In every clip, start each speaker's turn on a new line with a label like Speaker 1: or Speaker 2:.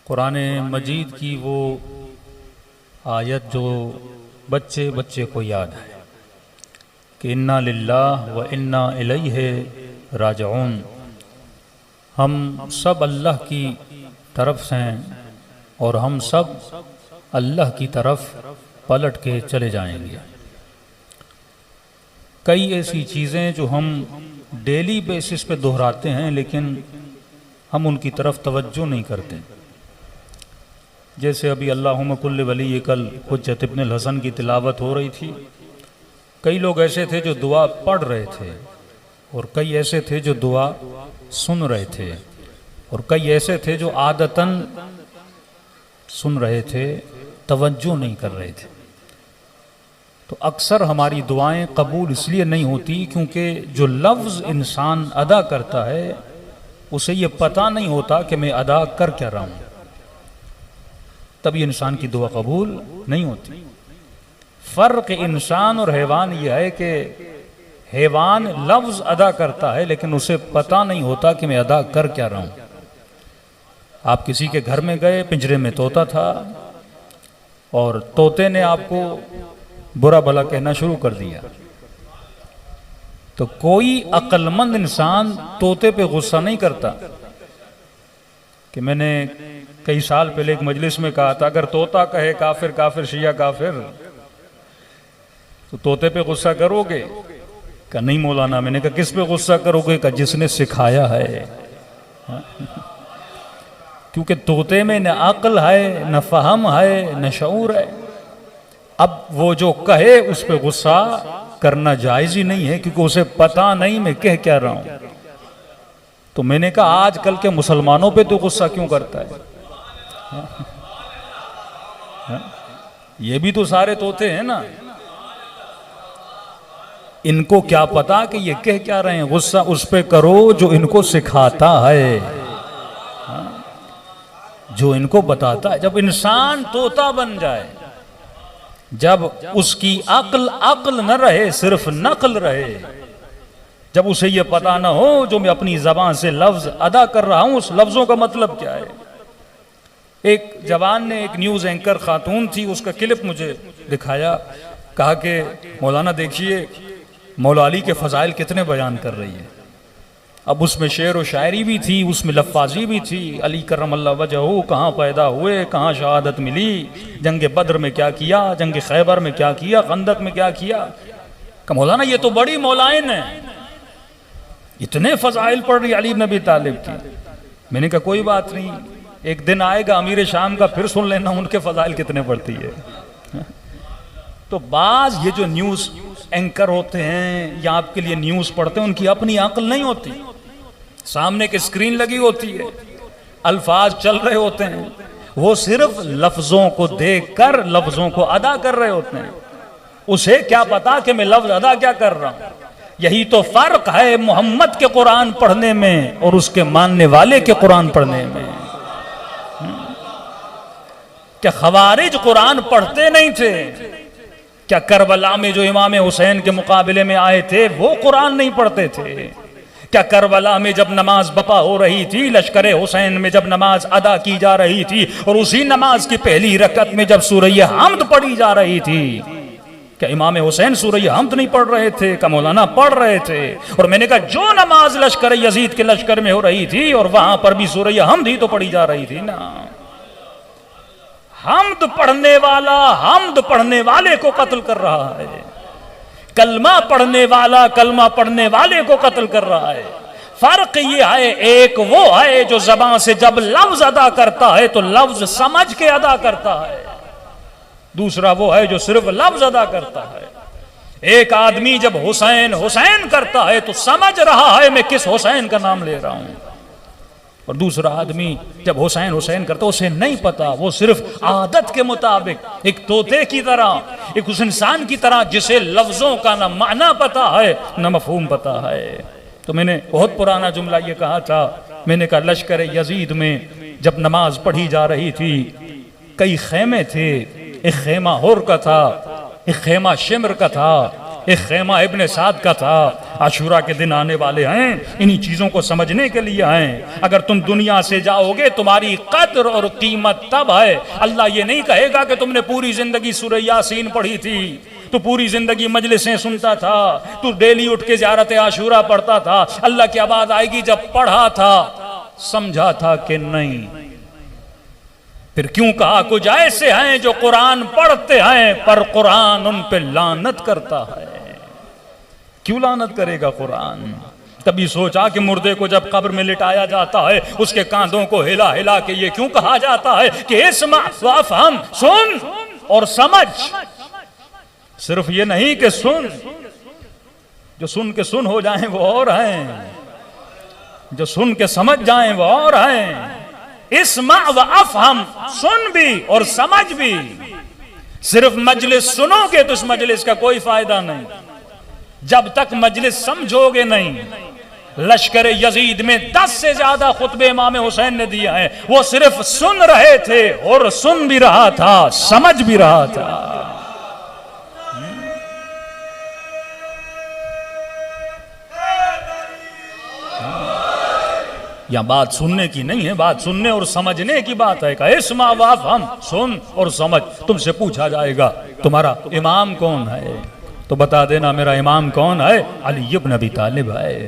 Speaker 1: कुरान मजीद की वो आयत जो बच्चे बच्चे को याद है कि इन्ना लिल्लाह व इन्ना इलैहि राजिऊन। हम सब अल्लाह की तरफ से हैं और हम सब अल्लाह की तरफ पलट के चले जाएंगे। कई ऐसी चीज़ें जो हम डेली बेसिस पे दोहराते हैं लेकिन हम उनकी तरफ तवज्जो नहीं करते। जैसे अभी अल्लाहुम्मा कुल्ल वली कल हुज्जत इब्नुल हसन की तिलावत हो रही थी। कई लोग ऐसे थे जो दुआ पढ़ रहे थे और कई ऐसे थे जो दुआ सुन रहे थे और कई ऐसे थे जो आदतन सुन रहे थे, तवज्जो नहीं कर रहे थे। तो अक्सर हमारी दुआएं कबूल इसलिए नहीं होती क्योंकि जो लफ्ज़ इंसान अदा करता है उसे ये पता नहीं होता कि मैं अदा कर क्या रहा हूँ, तभी इंसान की दुआ कबूल नहीं होती। फ़र्क इंसान और हैवान यह है कि हैवान लफ्ज़ अदा करता है लेकिन उसे पता नहीं होता कि मैं अदा कर क्या रहा हूँ। आप किसी के घर में गए, पिंजरे में तोता था और तोते ने आपको बुरा भला कहना शुरू कर दिया, तो कोई अक्लमंद इंसान तोते पे गुस्सा नहीं करता। कि मैंने कई साल पहले एक मजलिस में कहा था, अगर तोता कहे काफिर काफिर शिया काफिर तो तोते पे गुस्सा करोगे? कहा नहीं मौलाना। मैंने कहा किस पे गुस्सा करोगे? कहा जिसने सिखाया है। क्योंकि तोते में न अक्ल है, न फहम है, न शऊर है। अब वो जो कहे उस पे गुस्सा करना जायज ही नहीं है क्योंकि उसे पता नहीं मैं कह क्या रहा हूं। तो मैंने कहा आजकल के मुसलमानों पे तो गुस्सा क्यों करता है? ये भी तो सारे तोते हैं ना, इनको क्या पता कि ये कह क्या रहे हैं। गुस्सा उस पे करो जो इनको सिखाता है, जो इनको बताता है। जब इंसान तोता बन जाए, जब उसकी अक्ल न रहे, सिर्फ नकल रहे, जब उसे ये पता ना हो जो मैं अपनी जबान से लफ्ज अदा कर रहा हूं उस लफ्जों का मतलब क्या है। एक जवान ने, एक न्यूज एंकर खातून थी, उसका क्लिप मुझे दिखाया। कहा कि मौलाना देखिए मौला अली के फजाइल कितने बयान कर रही है। अब उसमें शेर व शायरी भी थी, उसमें लफ्फाजी भी थी। अली करमल्लाहु वजहू कहाँ पैदा हुए, कहाँ शहादत मिली, जंग बद्र में क्या किया, जंग खैबर में क्या किया, खंदक में क्या किया। कहा मौलाना ये तो बड़ी मौलाइन है, इतने फजाइल पढ़ रही अली इब्न अबी तालिब की। मैंने कहा कोई बात नहीं, एक दिन आएगा अमीर शाम का, फिर सुन लेना उनके फजाइल कितने पढ़ती है। तो बाज ये जो न्यूज एंकर होते हैं या आपके लिए न्यूज पढ़ते हैं, उनकी अपनी अक्ल नहीं होती। सामने की स्क्रीन लगी होती है, अल्फाज चल रहे होते हैं, वो सिर्फ लफ्जों को देखकर लफ्जों को अदा कर रहे होते हैं। उसे क्या पता कि मैं लफ्ज अदा क्या कर रहा हूं। यही तो फर्क है मोहम्मद के कुरान पढ़ने में और उसके मानने वाले के कुरान पढ़ने में। क्या खवारिज कुरान पढ़ते नहीं थे? क्या करबला में जो इमाम हुसैन के मुकाबले में आए थे वो कुरान नहीं पढ़ते थे? क्या करबला में जब नमाज बपा हो रही थी, लश्कर हुसैन में जब नमाज अदा की जा रही थी और उसी नमाज की पहली रकत में जब सूरह हमद पढ़ी जा रही थी, क्या इमाम हुसैन सूरह हमद नहीं पढ़ रहे थे? का मौलाना पढ़ रहे थे। और मैंने कहा जो नमाज लश्कर यजीद के लश्कर में हो रही थी और वहां पर भी सूरह हमद ही तो पढ़ी जा रही थी ना। हमद पढ़ने वाला हमद पढ़ने वाले को कत्ल कर रहा है, कलमा पढ़ने वाला कलमा पढ़ने वाले को कत्ल कर रहा है। फर्क ये है, एक वो है जो ज़बान से जब लफ्ज अदा करता है तो लफ्ज समझ के अदा करता है, दूसरा वो है जो सिर्फ लफ्ज अदा करता है। एक आदमी जब हुसैन हुसैन करता है तो समझ रहा है मैं किस हुसैन का नाम ले रहा हूं, और दूसरा आदमी जब हुसैन हुसैन करता उसे नहीं पता, वो सिर्फ आदत के मुताबिक एक तोते की तरह, एक उस इंसान की तरह जिसे लफ्जों का ना माना पता है ना मफहूम पता है। तो मैंने बहुत पुराना जुमला ये कहा था, मैंने कहा लश्कर यजीद में जब नमाज पढ़ी जा रही थी, कई खेमे थे, एक खेमा हुर का था, एक खेमा शिमर का था, एक खेमा इब्ने साद का था। आशूरा के दिन आने वाले हैं, इन्हीं चीज़ों को समझने के लिए हैं। अगर तुम दुनिया से जाओगे तुम्हारी कद्र और कीमत तब है। अल्लाह ये नहीं कहेगा कि तुमने पूरी जिंदगी सूरह यासीन पढ़ी थी, तू पूरी जिंदगी मजलिसें सुनता था, तू डेली उठ के ज़ियारत आशूरा पढ़ता था। अल्लाह की आवाज़ आएगी जब पढ़ा था समझा था कि नहीं। फिर क्यों कहा कुछ ऐसे हैं जो कुरान पढ़ते हैं पर कुरान उन पे लानत करता है। क्यों लानत करेगा कुरान? तभी सोचा कि मुर्दे को जब कब्र में लिटाया जाता है उसके कांधों को हिला हिला के ये क्यों कहा जाता है कि इस्मा वफ़हम, सुन और समझ। सिर्फ ये नहीं कि सुन, जो सुन के सुन हो जाएं वो और हैं, जो सुन के समझ जाएं वो और हैं। इस्मा व अफ़हम, सुन भी और समझ भी। सिर्फ मजलिस सुनोगे तो इस मजलिस का कोई फायदा नहीं जब तक मजलिस समझोगे नहीं। लश्कर यजीद में 10 से ज्यादा खुतबे इमाम हुसैन ने दिया है। वो सिर्फ सुन रहे थे और सुन भी रहा था, समझ भी रहा था। यहां बात सुनने की नहीं है, बात सुनने और समझने की बात है। इस्मा वाफ, हम सुन और समझ। तुमसे पूछा जाएगा तुम्हारा इमाम कौन है, तो बता देना मेरा इमाम कौन है, अली इब्न अबी तालिब है।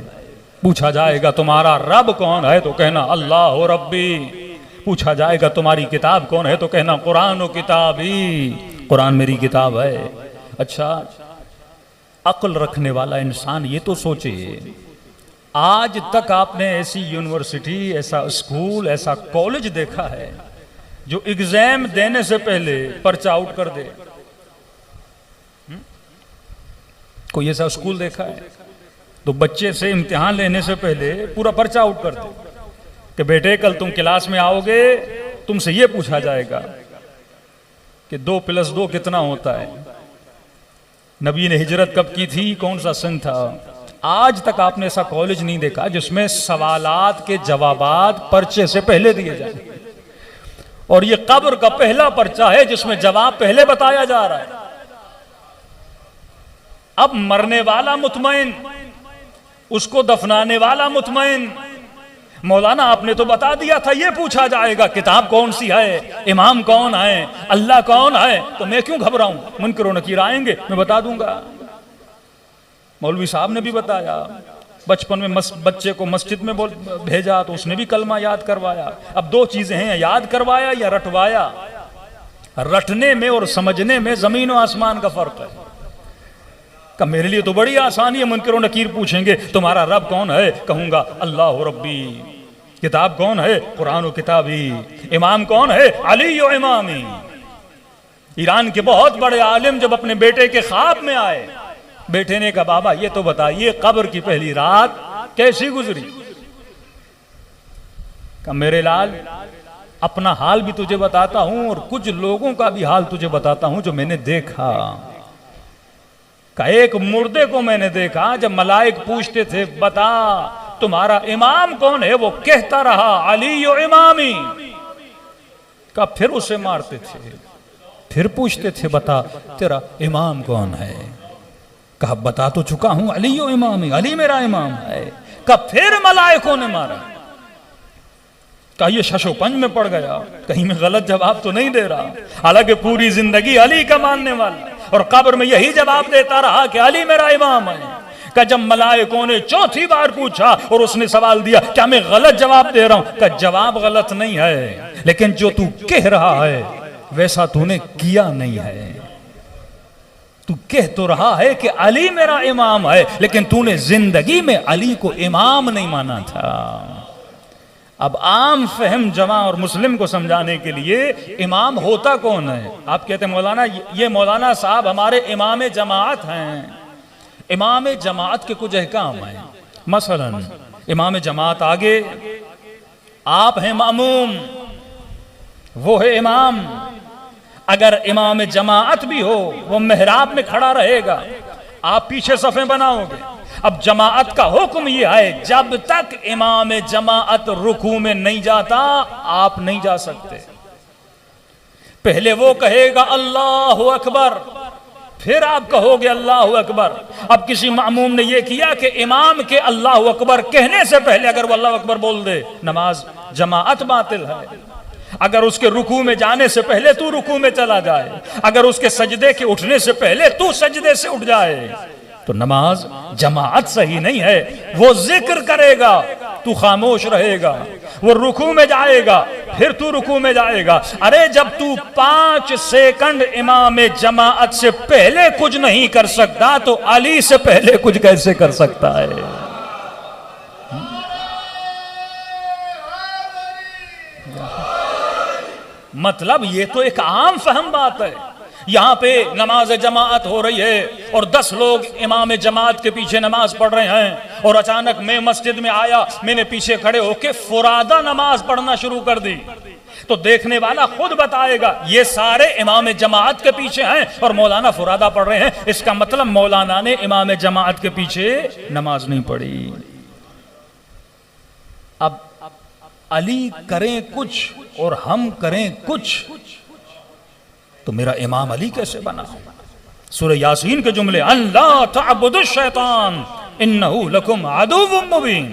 Speaker 1: पूछा जाएगा तुम्हारा रब कौन है, तो कहना अल्लाह रब्बी। पूछा जाएगा तुम्हारी किताब कौन है, तो कहना कुरान व किताबी, कुरान मेरी किताब है। अच्छा, अक्ल रखने वाला इंसान ये तो सोचे, आज तक आपने ऐसी यूनिवर्सिटी, ऐसा स्कूल, ऐसा कॉलेज देखा है जो एग्जाम देने से पहले पर्चा आउट कर दे? कोई ऐसा स्कूल देखा है? तो बच्चे से इम्तिहान लेने से पहले पूरा पर्चा आउट कर दे कि बेटे कल तुम क्लास में आओगे, तुमसे ये पूछा जाएगा कि 2 + 2 कितना होता है, नबी ने हिजरत कब की थी, कौन सा सन था। आज तक आपने ऐसा कॉलेज नहीं देखा जिसमें सवालात के जवाबात पर्चे से पहले दिए जाए। और ये कब्र का पहला पर्चा है जिसमें जवाब पहले बताया जा रहा है। अब मरने वाला मुतमईन, उसको दफनाने वाला मुतमईन। मौलाना आपने तो बता दिया था ये पूछा जाएगा किताब कौन सी है, इमाम कौन है, अल्लाह कौन है, तो मैं क्यों घबराऊं? मुनकर व नकीर आएंगे, मैं बता दूंगा। मौलवी साहब ने भी बताया, बचपन में बच्चे को मस्जिद में भेजा तो उसने भी कलमा याद करवाया। अब 2 चीजें हैं, याद करवाया या रटवाया। रटने में और समझने में जमीन और आसमान का फर्क है। कब मेरे लिए तो बड़ी आसानी है, मुनकर व नकीर पूछेंगे तुम्हारा रब कौन है, कहूंगा अल्लाह रब्बी। किताब कौन है, कुरान व किताबी। इमाम कौन है, अली व इमामी। ईरान के बहुत बड़े आलिम जब अपने बेटे के ख्वाब में आए, बेटे ने कहा बाबा ये तो बताइए कब्र की पहली रात कैसी गुजरी। कहा मेरे लाल अपना हाल भी तुझे बताता हूं और कुछ लोगों का भी हाल तुझे बताता हूं जो मैंने देखा। का एक मुर्दे को मैंने देखा जब मलाइक पूछते थे बता तुम्हारा इमाम कौन है, वो कहता रहा अली यो इमामी। का फिर उसे मारते थे, फिर पूछते थे बता तेरा इमाम कौन है। कहा बता तो चुका हूं अली यो इमामी, अली मेरा इमाम है। का फिर मलाइकों ने मारा। कहा ये शशोपंज में पड़ गया, कहीं मैं गलत जवाब तो नहीं दे रहा। हालांकि पूरी जिंदगी अली का मानने वाला और कब्र में यही जवाब देता रहा कि अली मेरा इमाम है। का जब मलाइकों ने 4थी बार पूछा और उसने सवाल दिया क्या मैं गलत जवाब दे रहा हूं, का जवाब गलत नहीं है, लेकिन जो तू कह रहा है वैसा तूने किया नहीं है। तू कह तो रहा है कि अली मेरा इमाम है, लेकिन तूने जिंदगी में अली को इमाम नहीं माना था। अब आम फहम जमा और मुस्लिम को समझाने के लिए इमाम होता कौन है? आप कहते हैं मौलाना ये मौलाना साहब हमारे इमाम जमात हैं। इमाम जमात के कुछ अहकाम हैं। मसलन इमाम जमात आगे, आप हैं मामूम, वो है इमाम। अगर इमाम जमात भी हो वो मेहराब में खड़ा रहेगा, आप पीछे सफ़े बनाओगे। अब जमात का हुक्म यह है जब तक इमाम जमात रुकू में नहीं जाता आप नहीं जा सकते। पहले वो कहेगा अल्लाहु अकबर, फिर आप कहोगे अल्लाह अकबर। अब किसी मामूम ने यह किया कि इमाम के अल्लाह अकबर कहने से पहले अगर वो अल्लाह अकबर बोल दे, नमाज जमाअत बातिल है। अगर उसके रुकू में जाने से पहले तू रुकू में चला जाए, अगर उसके सजदे के उठने से पहले तू सजदे से उठ जाए, तो नमाज जमाअत सही नहीं है। वो जिक्र करेगा, तू खामोश रहेगा, वो रुकू में जाएगा, फिर तू रुकू में जाएगा। अरे जब तू 5 सेकंड इमाम जमाअत से पहले कुछ नहीं कर सकता तो अली से पहले कुछ कैसे कर सकता है? मतलब ये तो एक आम फहम बात है। यहां पे नमाज जमाअत हो रही है और 10 लोग इमाम जमाअत के पीछे नमाज पढ़ रहे हैं और अचानक मैं मस्जिद में आया, मैंने पीछे खड़े होके फुरादा नमाज पढ़ना शुरू कर दी, तो देखने वाला खुद बताएगा ये सारे इमाम जमाअत के पीछे हैं और मौलाना फुरादा पढ़ रहे हैं। इसका मतलब मौलाना ने इमाम जमाअत के पीछे नमाज नहीं पढ़ी। अब अली करें कुछ और हम करें कुछ, तो मेरा इमाम अली कैसे बना? सूरह यासीन के जुमले, अल्लाह तअबुदुश शैतान इन्नहु लकुम अदुव्वुम मुबीन।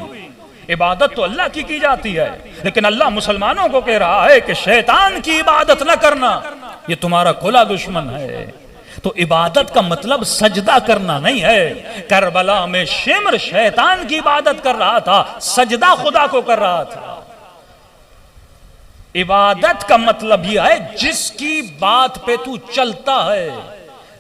Speaker 1: इबादत तो अल्लाह की जाती है, लेकिन अल्लाह मुसलमानों को कह रहा है कि शैतान की इबादत न करना, ये तुम्हारा खुला दुश्मन है। तो इबादत का मतलब सजदा करना नहीं है। करबला में शिमर शैतान की इबादत कर रहा था, सजदा खुदा को कर रहा था। इबादत का मतलब यह है जिसकी बात पे तू चलता है,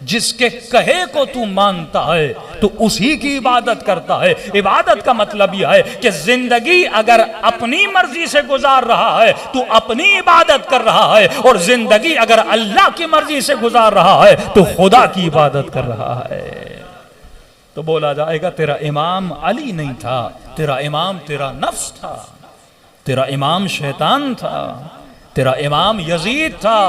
Speaker 1: जिसके कहे को तू मानता है, तो उसी की इबादत करता है। इबादत का मतलब यह है कि जिंदगी अगर अपनी मर्जी से गुजार रहा है तू अपनी इबादत कर रहा है, और जिंदगी अगर अल्लाह की मर्जी से गुजार रहा है तो खुदा की इबादत कर रहा है। तो बोला जाएगा तेरा इमाम अली नहीं था, तेरा इमाम तेरा नफ्स था, तेरा इमाम शैतान था, तेरा इमाम यजीद था,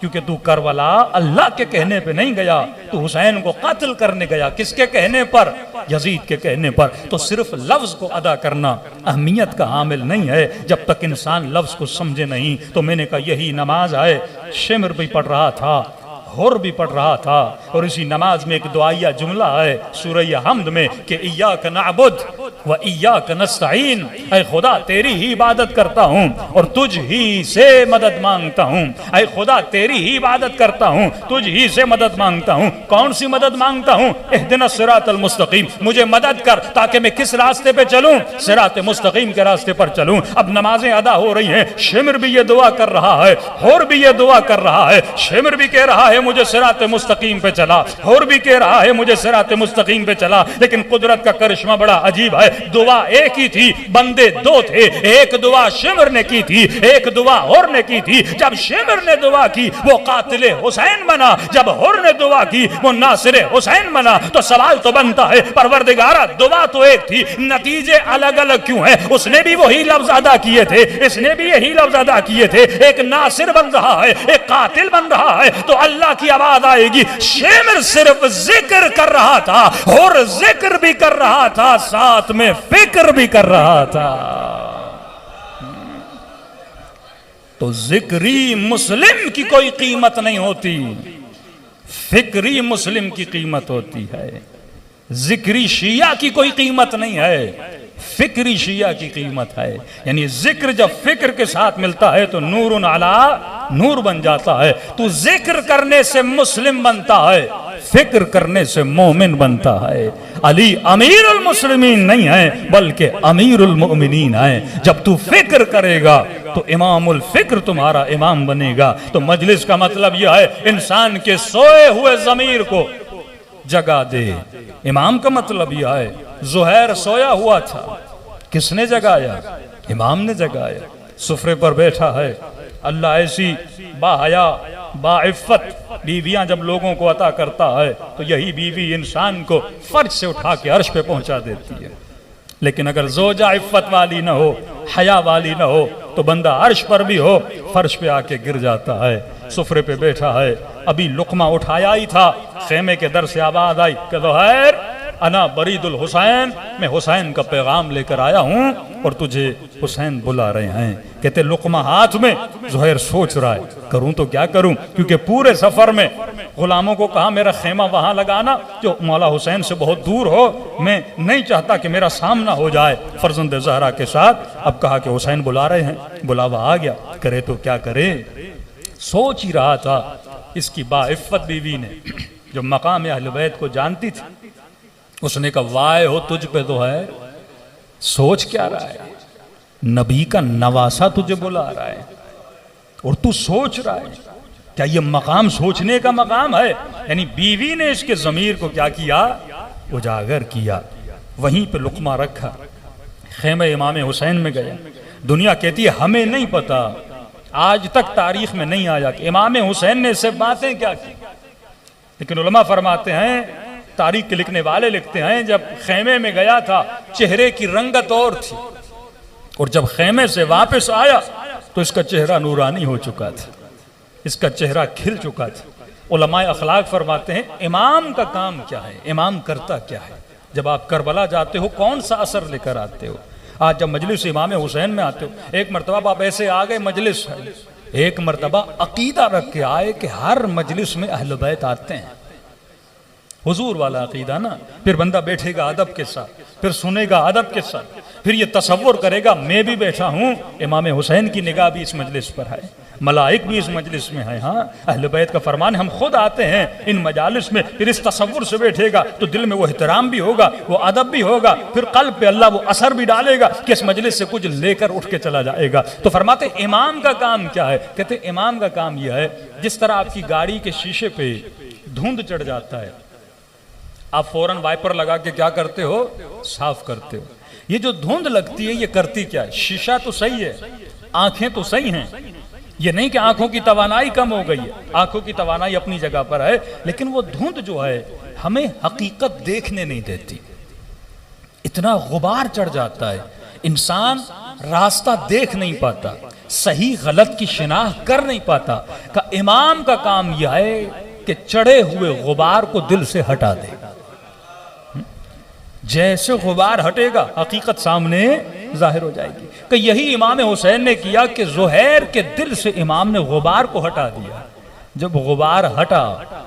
Speaker 1: क्योंकि तू करबला अल्लाह के कहने पे नहीं गया, तू हुसैन को कातिल करने गया। किसके कहने पर? यजीद के कहने पर। तो सिर्फ लफ्ज को अदा करना अहमियत का हामिल नहीं है जब तक इंसान लफ्ज को समझे नहीं। तो मैंने कहा यही नमाज है। शिमर भी पढ़ रहा था, हुर भी पढ़ रहा था, और इसी नमाज में एक दुआया जुमला है सूरह हमद में कि इय्याक नअबुद व इय्याक नस्तईन, ऐ खुदा तेरी ही इबादत करता हूँ और तुझ ही से मदद मांगता हूँ। ऐ खुदा तेरी ही इबादत करता हूँ, तुझ ही से मदद मांगता हूँ। कौन सी मदद मांगता हूँ? इहदिना सिरातल मुस्तकीम, मुझे मदद कर ताकि मैं किस रास्ते पे चलूँ? सिरात मुस्तकीम के रास्ते पर चलूँ। अब नमाजें अदा हो रही हैं, शिमर भी ये दुआ कर रहा है, हुर भी ये दुआ कर रहा है। शिमर भी कह रहा है मुझे सिरात मुस्तकीम पे चला, हुर भी कह रहा है मुझे सिरात मुस्तकीम पे चला। लेकिन कुदरत का करिश्मा बड़ा अजीब है, दुआ एक ही थी, बंदे 2 थे। एक दुआ शिमर ने की थी, एक दुआ हुर ने की थी। जब शिमर ने दुआ की वो कातिले हुसैन बना, जब हुर ने दुआ की वो नासिरे हुसैन बना। तो सवाल तो बनता है परवरदिगारा, दुआ तो एक थी, नतीजे अलग अलग क्यों है? उसने भी वही लफ्ज अदा किए थे, इसने भी यही लफ्ज अदा किए थे। एक नासिर बन रहा है, एक कातिल बन रहा है, तो अल्लाह की आवाज आएगी। शिमर सिर्फ जिक्र कर रहा था, और जिक्र भी कर रहा था, साथ में फिक्र भी कर रहा था। तो जिक्री मुस्लिम की कोई कीमत नहीं होती, फिक्री मुस्लिम की कीमत होती है। जिक्री शिया की कोई कीमत नहीं है, फिक्री शिया की कीमत है। यानी जिक्र जब फिक्र के साथ मिलता है तो नूरुन अला नूर बन जाता है। तो जिक्र करने से मुस्लिम बनता है, फिक्र करने से मोमिन बनता है। अली अमीरुल मुस्लिमीन नहीं है बल्कि अमीरुल मोमिनीन है। जब तू फिक्र करेगा तो इमामुल फिक्र तुम्हारा इमाम बनेगा। तो मजलिस का मतलब यह है इंसान के सोए हुए जमीर को जगा दे। इमाम का मतलब यह है ज़ुहैर सोया हुआ था, किसने जगाया? इमाम ने जगाया। सुफरे पर बैठा है। अल्लाह ऐसी बाहया बाइफ़्फ़त बीवियां जब लोगों को अता करता है तो यही बीवी इंसान को फर्श से उठा के अर्श पे पहुंचा देती है। लेकिन अगर ज़ौजा इफ़्फ़त वाली न हो, हया वाली न हो, तो बंदा अर्श पर भी हो फर्श पे आके गिर जाता है। सुफरे पे बैठा है, अभी लुकमा उठाया ही था, खेमे के दर से आवाज आई कि ज़ुहैर अना बरीदुल हुसैन, मैं हुसैन का पैगाम लेकर आया हूं और तुझे हुसैन बुला रहे हैं। कहते लुकमा हाथ में, ज़ुहैर सोच रहा है करूं तो क्या करूं, क्योंकि पूरे सफर में गुलामों को कहा मेरा खेमा वहां लगाना जो मौला हुसैन से बहुत दूर हो, मैं नहीं चाहता कि मेरा सामना हो जाए फर्जंद ज़हरा के साथ। अब कहा कि हुसैन बुला रहे हैं, बुलावा आ गया, करे तो क्या करे। सोच ही रहा था इसकी बाइफ़्फ़त बीवी ने जो मकाम अहले बैत को जानती थी, उसने कहा वाय हो तुझ पे तो है, सोच क्या रहा है, नबी का नवासा तुझे बुला रहा है और तू सोच रहा है, क्या ये मकाम सोचने का मकाम है। यानी बीवी ने इसके ज़मीर को क्या किया, उजागर किया। वहीं पे लुकमा रखा, खेमे इमाम हुसैन में गया। दुनिया कहती है हमें नहीं पता, आज तक तारीख में नहीं आया कि इमाम हुसैन ने इससे बातें क्या की, लेकिन उलमा फरमाते हैं, तारीख के लिखने वाले लिखते हैं, जब खेमे में गया था चेहरे की रंगत और थी, और जब खेमे से वापस आया तो इसका चेहरा नूरानी हो चुका था, इसका चेहरा खिल चुका था। उलमाए अखलाक फरमाते हैं इमाम का काम क्या है, इमाम करता क्या है। जब आप करबला जाते हो कौन सा असर लेकर आते हो। आज जब मजलिस इमाम हुसैन में आते हो, एक मरतबा आप ऐसे आ गए मजलिस है, एक मरतबा अकीदा रख के आए कि हर मजलिस में अहले बैत आते हैं, हुजूर वाला अकीदा ना। फिर बंदा बैठेगा अदब के साथ, फिर सुनेगा अदब के साथ, फिर ये तसव्वुर करेगा मैं भी बैठा हूँ, इमाम हुसैन की निगाह भी इस मजलिस पर है, मलाइक भी इस मजलिस में है। हाँ, अहले बैत का फरमान, हम खुद आते हैं इन मजालिस में, फिर इस तसव्वुर से बैठेगा तो दिल में वो एहतराम भी होगा, वो अदब भी होगा, फिर कल्ब पे अल्लाह वो असर भी डालेगा कि इस मजलिस से कुछ लेकर उठ के चला जाएगा। तो फरमाते इमाम का काम क्या है, कहते इमाम का काम यह है, जिस तरह आपकी गाड़ी के शीशे पे धुंध चढ़ जाता है, आप फौरन वाइपर लगा के क्या करते हो, साफ करते हो। ये जो धुंध लगती है ये करती क्या है, शीशा तो सही है, आंखें तो सही हैं, ये नहीं कि आंखों की तवानाई कम हो गई है, आंखों की तवानाई अपनी जगह पर है, लेकिन वो धुंध जो है हमें हकीकत देखने नहीं देती। इतना गुबार चढ़ जाता है, इंसान रास्ता देख नहीं पाता, सही गलत की शिनाख्त कर नहीं पाता। का इमाम का काम यह है कि चढ़े हुए गुबार को दिल से हटा दे। जैसे गुबार हटेगा हकीकत सामने जाहिर हो जाएगी। कि यही इमाम हुसैन ने किया कि ज़ुहैर के दिल से इमाम ने गुबार को हटा दिया। जब गुबार हटा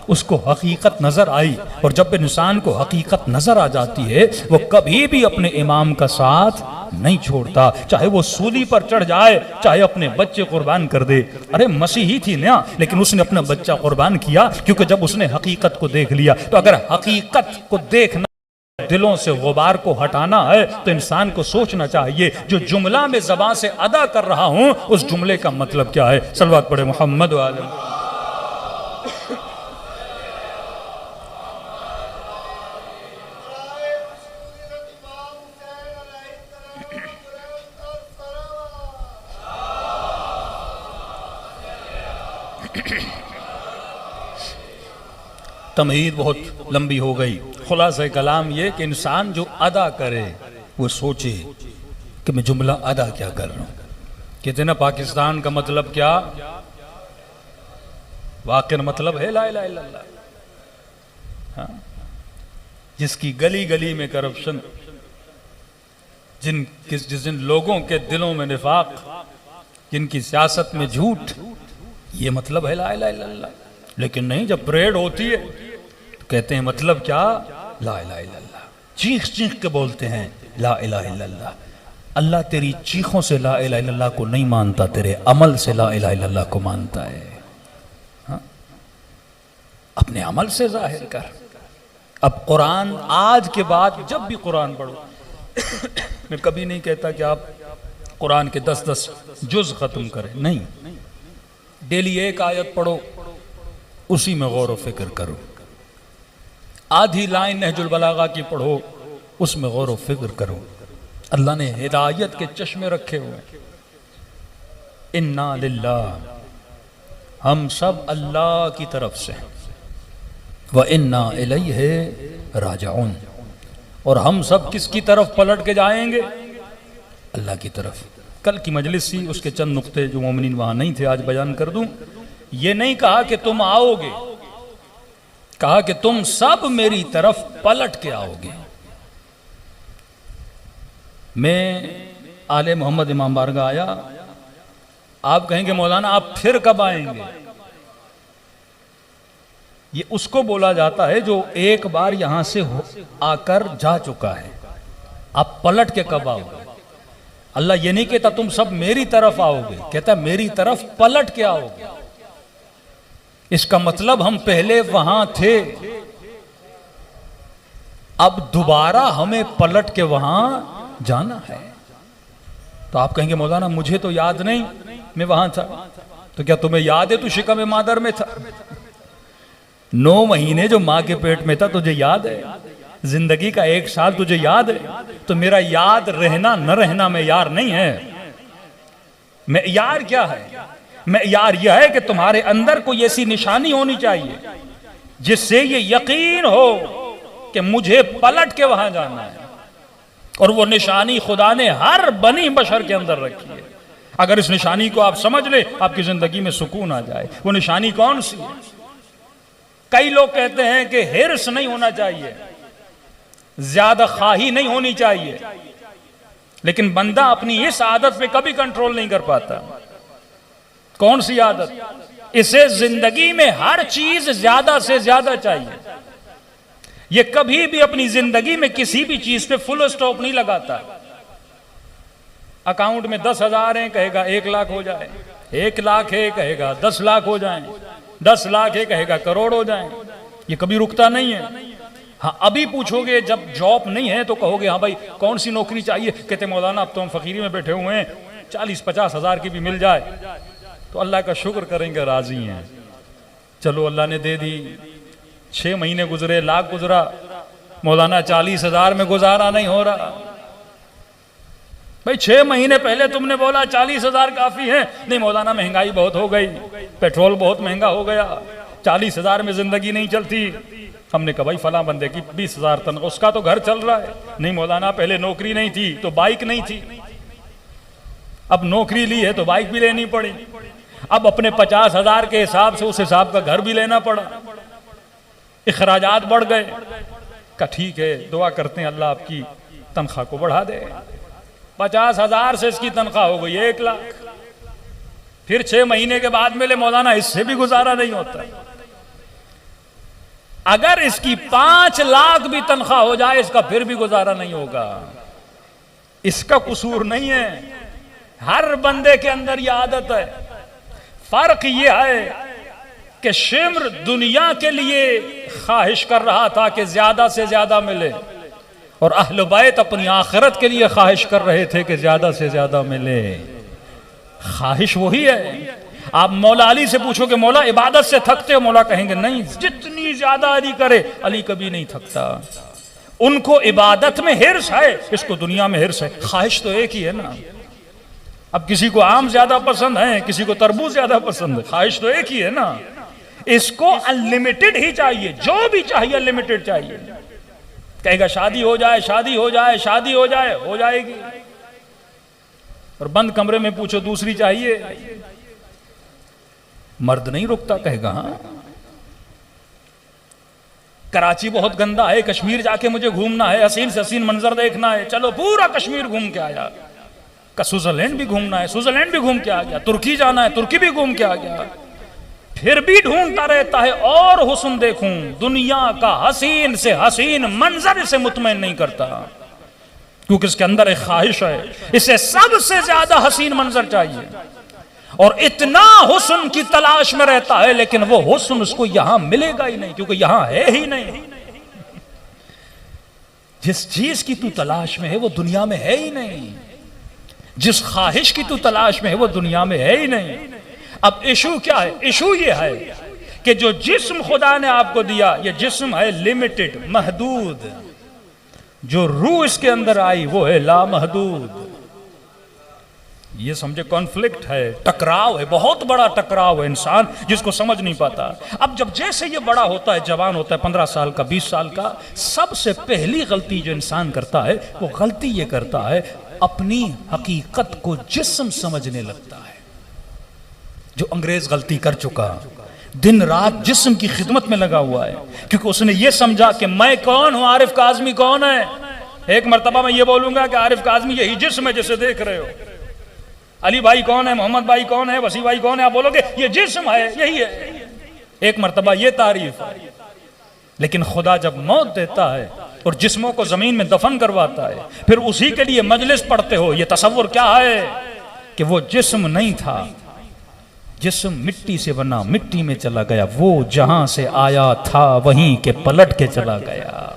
Speaker 1: उसको हकीकत नजर आई, और जब इंसान को हकीकत नजर आ जाती है वो कभी भी अपने इमाम का साथ नहीं छोड़ता, चाहे वो सूली पर चढ़ जाए, चाहे अपने बच्चे कुर्बान कर दे। अरे मसीही थी ना, लेकिन उसने अपना बच्चा कुर्बान किया, क्योंकि जब उसने हकीकत को देख लिया। तो अगर हकीकत को देखना, दिलों से गुबार को हटाना है, तो इंसान को सोचना चाहिए जो जुमला में ज़बान से अदा कर रहा हूं उस जुमले का मतलब क्या है। सल्लल्लाहु पढ़े मोहम्मद वाले। तमहीद बहुत लंबी हो गई, खुलासा कलाम ये कि इंसान जो अदा करे वो सोचे कि मैं जुमला अदा क्या कर रहा हूँ। कहते ना पाकिस्तान का मतलब क्या, वाक़ई मतलब है ला इलाहा इल्लल्लाह। हाँ, जिसकी गली गली में करप्शन, जिन लोगों के दिलों में निफाक, जिनकी सियासत में झूठ, ये मतलब है ला इलाहा इल्लल्लाह। लेकिन नहीं, जब परेड होती है तो कहते हैं मतलब क्या, ला इलाहा इल्लल्लाह। चीख चीख के बोलते हैं ला इलाहा इल्लल्लाह। अल्लाह तेरी चीखों से ला इलाहा इल्लल्लाह को नहीं मानता, तेरे अमल से ला इलाहा इल्लल्लाह को मानता है। हाँ? अपने अमल से जाहिर कर। अब कुरान, आज के बाद जब भी कुरान पढ़ो मैं कभी नहीं कहता कि आप कुरान के 10-10 जुज़ ख़त्म करें, नहीं, डेली एक आयत पढ़ो, उसी में गौर व फिक्र करो। आधी लाइन नहजुल बलागा की पढ़ो, उसमें गौर व फिक्र करो। अल्लाह ने हिदायत के चश्मे रखे हुए। इन्ना लिल्लाह, हम सब अल्लाह की तरफ से, व इन्ना इलैहि राजिऊन, और हम सब किसकी तरफ पलट के जाएंगे, अल्लाह की तरफ। कल की मजलिस थी, उसके चंद नुक्ते जो मोमिनीन वहां नहीं थे आज बयान कर दूं। ये नहीं कहा कि तुम आओगे, कहा कि तुम सब मेरी तरफ पलट के आओगे। मैं आले मोहम्मद इमाम बारगाह आया, आप कहेंगे मौलाना आप फिर कब आएंगे? ये उसको बोला जाता है जो एक बार यहां से आकर जा चुका है। आप पलट के कब आओगे? अल्लाह ये नहीं कहता तुम सब मेरी तरफ आओगे, कहता मेरी तरफ पलट के आओगे। इसका मतलब हम पहले वहां थे, अब दोबारा हमें पलट के वहां जाना है। तो आप कहेंगे मौलाना मुझे तो याद नहीं मैं वहां था। तो क्या तुम्हें याद है तू शिकम मादर में था? 9 महीने जो मां के पेट में था तुझे याद है? जिंदगी का 1 साल तुझे याद है? तो मेरा याद रहना न रहना में यार नहीं है। मैं यार क्या है? मैं यार यह है कि तुम्हारे अंदर कोई ऐसी निशानी होनी चाहिए जिससे ये यकीन हो कि मुझे पलट के वहां जाना है। और वो निशानी खुदा ने हर बनी बशर के अंदर रखी है। अगर इस निशानी को आप समझ ले आपकी जिंदगी में सुकून आ जाए। वो निशानी कौन सी है? कई लोग कहते हैं कि हिर्स नहीं होना चाहिए, ज्यादा खाही नहीं होनी चाहिए, लेकिन बंदा अपनी इस आदत पे कभी कंट्रोल नहीं कर पाता। कौन सी आदत? इसे जिंदगी में हर चीज ज्यादा से ज्यादा चाहिए। ये कभी भी अपनी जिंदगी में किसी भी चीज पे फुल स्टॉप नहीं लगाता। अकाउंट में 10,000 है कहेगा 1 लाख हो जाए, 1 लाख है कहेगा 10 लाख हो जाए, 10 लाख है कहेगा करोड़ हो जाए। ये कभी रुकता नहीं है। हाँ अभी पूछोगे जब जॉब नहीं है तो कहोगे हाँ भाई कौन सी नौकरी चाहिए? कहते मौलाना अब तो हम फकीरी में बैठे हुए हैं, 40-50 हजार की भी मिल जाए तो अल्लाह का शुक्र करेंगे, राजी हैं। चलो अल्लाह ने दे दी, 6 महीने गुजरे, लाख गुजरा, मौलाना 40,000 में गुजारा नहीं हो रहा। भाई 6 महीने पहले तुमने बोला 40,000 काफी है। नहीं मौलाना महंगाई बहुत हो गई, पेट्रोल बहुत महंगा हो गया, 40,000 में जिंदगी नहीं चलती। हमने कहा भाई फला बंदे की 20,000 तनख्वाह, उसका तो घर चल रहा है। नहीं मौलाना पहले नौकरी नहीं थी तो बाइक नहीं थी, अब नौकरी ली है तो बाइक भी लेनी पड़ी, अब अपने 50,000 के हिसाब से उस हिसाब का घर भी लेना पड़ा, इखराजात बढ़ गए। का ठीक है दुआ करते हैं अल्लाह आपकी तनख्वाह को बढ़ा दे। 50,000 से इसकी तनख्वाह हो गई 1 लाख। फिर 6 महीने के बाद मिले मौलाना इससे भी गुजारा नहीं होता। अगर इसकी 5 लाख भी तनख्वाह हो जाए इसका फिर भी गुजारा नहीं होगा। इसका कसूर नहीं है, हर बंदे के अंदर यह आदत है। फर्क यह है कि शिम्र दुनिया के लिए ख्वाहिश कर रहा था कि ज्यादा से ज्यादा मिले, और अहले बैत अपनी आखिरत के लिए ख्वाहिश कर रहे थे कि ज्यादा से ज्यादा मिले। ख्वाहिश वही है। आप मौला अली से पूछोगे मौला इबादत से थकते हो? मौला कहेंगे नहीं, जितनी ज्यादा अली करे अली कभी नहीं थकता। उनको इबादत में हिर्स है, इसको दुनिया में हिर्स है। ख्वाहिश तो एक ही है ना। अब किसी को आम ज्यादा पसंद है, किसी को तरबूज ज्यादा पसंद है, ख्वाहिश तो एक ही है ना। इसको अनलिमिटेड ही चाहिए, जो भी चाहिए अनलिमिटेड चाहिए। कहेगा शादी हो जाए, शादी हो जाए, शादी हो जाए, हो जाएगी। और बंद कमरे में पूछो दूसरी चाहिए, मर्द नहीं रुकता, कहेगा हाँ। कराची बहुत गंदा है, कश्मीर जाके मुझे घूमना है, हसीन से हसीन मंजर देखना है, चलो पूरा कश्मीर घूम के आया। का स्विट्जरलैंड भी घूमना है, स्विट्जरलैंड भी घूम के आ गया। तुर्की जाना है, तुर्की भी घूम के आ गया। फिर भी ढूंढता रहता है और हुस्न देखूं। दुनिया का हसीन से हसीन मंजर इसे मुतमईन नहीं करता, क्योंकि इसके अंदर एक ख्वाहिश है, इसे सबसे ज्यादा हसीन मंजर चाहिए। और इतना हुस्न की तलाश में रहता है, लेकिन वो हुस्न उसको यहां मिलेगा ही नहीं, क्योंकि यहां है ही नहीं। जिस चीज की तू तलाश में है वो दुनिया में है ही नहीं। जिस ख्वाहिश की तू तलाश में है वो दुनिया में है ही नहीं। अब इशू क्या है? इशू ये है कि जो जिस्म खुदा ने आपको दिया, ये जिस्म है लिमिटेड, महदूद। जो रूह इसके अंदर आई वो है लामहदूद। ये समझे कॉन्फ्लिक्ट है, टकराव है, बहुत बड़ा टकराव है। इंसान जिसको समझ नहीं पाता। अब जब जैसे ये बड़ा होता है, जवान होता है, 15 साल का, 20 साल का, सबसे पहली गलती जो इंसान करता है वो गलती ये करता है, अपनी हकीकत को जिस्म समझने लगता है। जो अंग्रेज गलती कर चुका, दिन रात जिस्म की खिदमत में लगा हुआ है, क्योंकि उसने ये समझा कि मैं कौन हूं, आरिफ काज़मी कौन है? एक मर्तबा मैं ये बोलूंगा कि आरिफ काज़मी यही जिस्म है जिसे देख रहे हो। अली भाई कौन है, मोहम्मद भाई कौन है, वसी भाई कौन है, आप बोलोगे ये जिस्म है, यही है। एक मर्तबा ये तारीफ है। लेकिन खुदा जब मौत देता है और जिस्मों को जमीन में दफन करवाता है, फिर उसी के लिए मजलिस पढ़ते हो, ये तसव्वुर क्या है कि वो जिस्म नहीं था, जिस्म मिट्टी से बना, मिट्टी में चला गया, वो जहां से आया था वहीं के पलट के चला गया।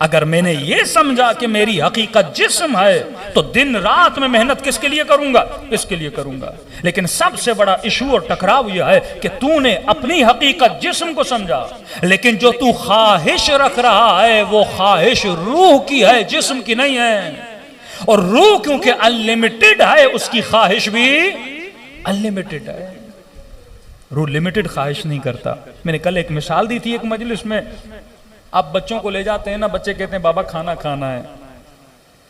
Speaker 1: अगर मैंने ये समझा कि मेरी हकीकत जिस्म है तो दिन रात में मेहनत किसके लिए करूंगा, इसके लिए करूंगा। लेकिन सबसे बड़ा इशू और टकराव यह है कि तूने अपनी हकीकत जिस्म को समझा, लेकिन जो तू ख्वाहिश रख रहा है वो ख्वाहिश रूह की है, जिस्म की नहीं है। और रूह क्योंकि अनलिमिटेड है, उसकी ख्वाहिश भी अनलिमिटेड है। रूह लिमिटेड ख्वाहिश नहीं करता। मैंने कल एक मिसाल दी थी एक मजलिस में। आप बच्चों को ले जाते हैं ना, बच्चे कहते हैं बाबा खाना खाना है,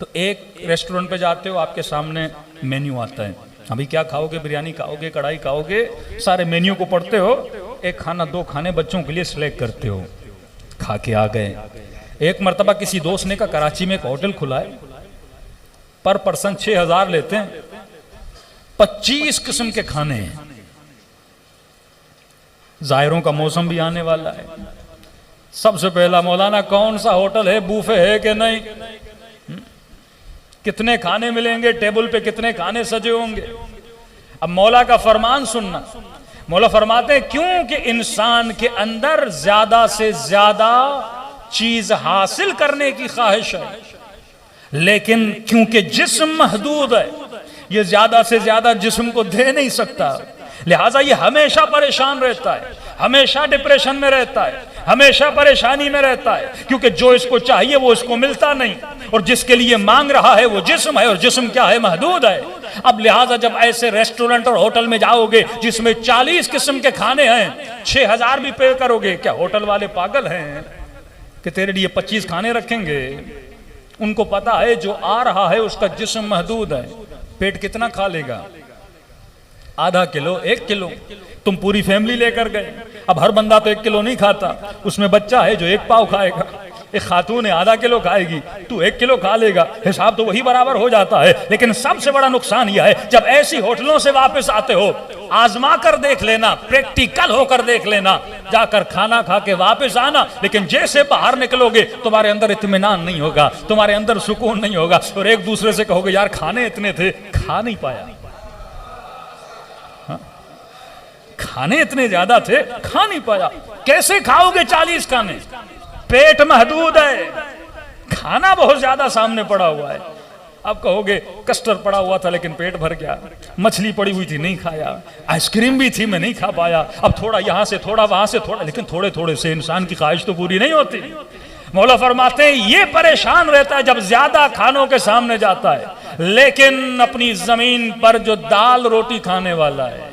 Speaker 1: तो एक रेस्टोरेंट पे जाते हो, आपके सामने मेन्यू आता है, अभी क्या खाओगे, बिरयानी खाओगे, कढ़ाई खाओगे, सारे मेन्यू को पढ़ते हो, एक खाना दो खाने बच्चों के लिए सिलेक्ट करते हो, खा के आ गए। एक मर्तबा किसी दोस्त ने कहा कराची में एक होटल खुला है, पर पर्सन 6,000 लेते हैं, 25 किस्म के खाने हैं। जायरों का मौसम भी आने वाला है। सबसे पहला मौलाना कौन सा होटल है, बूफे है कि नहीं, कितने खाने मिलेंगे, टेबल पे कितने खाने सजे होंगे। अब मौला का फरमान सुनना। मौला फरमाते हैं क्योंकि इंसान के अंदर ज्यादा से ज्यादा चीज हासिल करने की ख्वाहिश है, लेकिन क्योंकि जिस्म महदूद है, ये ज्यादा से ज्यादा जिस्म को दे नहीं सकता, लिहाजा ये हमेशा परेशान रहता है, हमेशा डिप्रेशन में रहता है, हमेशा परेशानी में रहता है, क्योंकि जो इसको चाहिए वो इसको मिलता नहीं, और जिसके लिए मांग रहा है वो जिस्म है, और जिस्म क्या है, महदूद है। अब लिहाजा जब ऐसे रेस्टोरेंट और होटल में जाओगे जिसमें 40 किस्म के खाने हैं, 6,000 भी पे करोगे, क्या होटल वाले पागल हैं कि तेरे लिए 25 खाने रखेंगे? उनको पता है जो आ रहा है उसका जिस्म महदूद है, पेट कितना खा लेगा, आधा किलो, 1 किलो। तुम पूरी फैमिली लेकर गए, अब हर बंदा तो 1 किलो नहीं खाता, उसमें बच्चा है जो 1 पाव खाएगा, एक खातून है आधा किलो खाएगी, तू 1 किलो खा लेगा, हिसाब तो वही बराबर हो जाता है। लेकिन सबसे बड़ा नुकसान यह है जब ऐसी होटलों से वापस आते हो, आजमा कर देख लेना, प्रैक्टिकल होकर देख लेना, जाकर खाना खा के वापस आना, लेकिन जैसे बाहर निकलोगे तुम्हारे अंदर इत्मीनान नहीं होगा, तुम्हारे अंदर सुकून नहीं होगा, और एक दूसरे से कहोगे यार खाने इतने थे, खा नहीं पाया, खाने इतने ज्यादा थे, खा नहीं पाया। कैसे खाओगे 40 खाने? पेट महदूद है, खाना बहुत ज्यादा सामने पड़ा हुआ है। अब कहोगे कस्टर्ड पड़ा हुआ था लेकिन पेट भर गया, मछली पड़ी हुई थी नहीं खाया, आइसक्रीम भी थी मैं नहीं खा पाया, अब थोड़ा यहां से थोड़ा वहां से थोड़ा, लेकिन थोड़े थोड़े से इंसान की ख्वाहिश तो पूरी नहीं होती। मौला फरमाते हैं ये परेशान रहता है जब ज्यादा खानों के सामने जाता है, लेकिन अपनी जमीन पर जो दाल रोटी खाने वाला है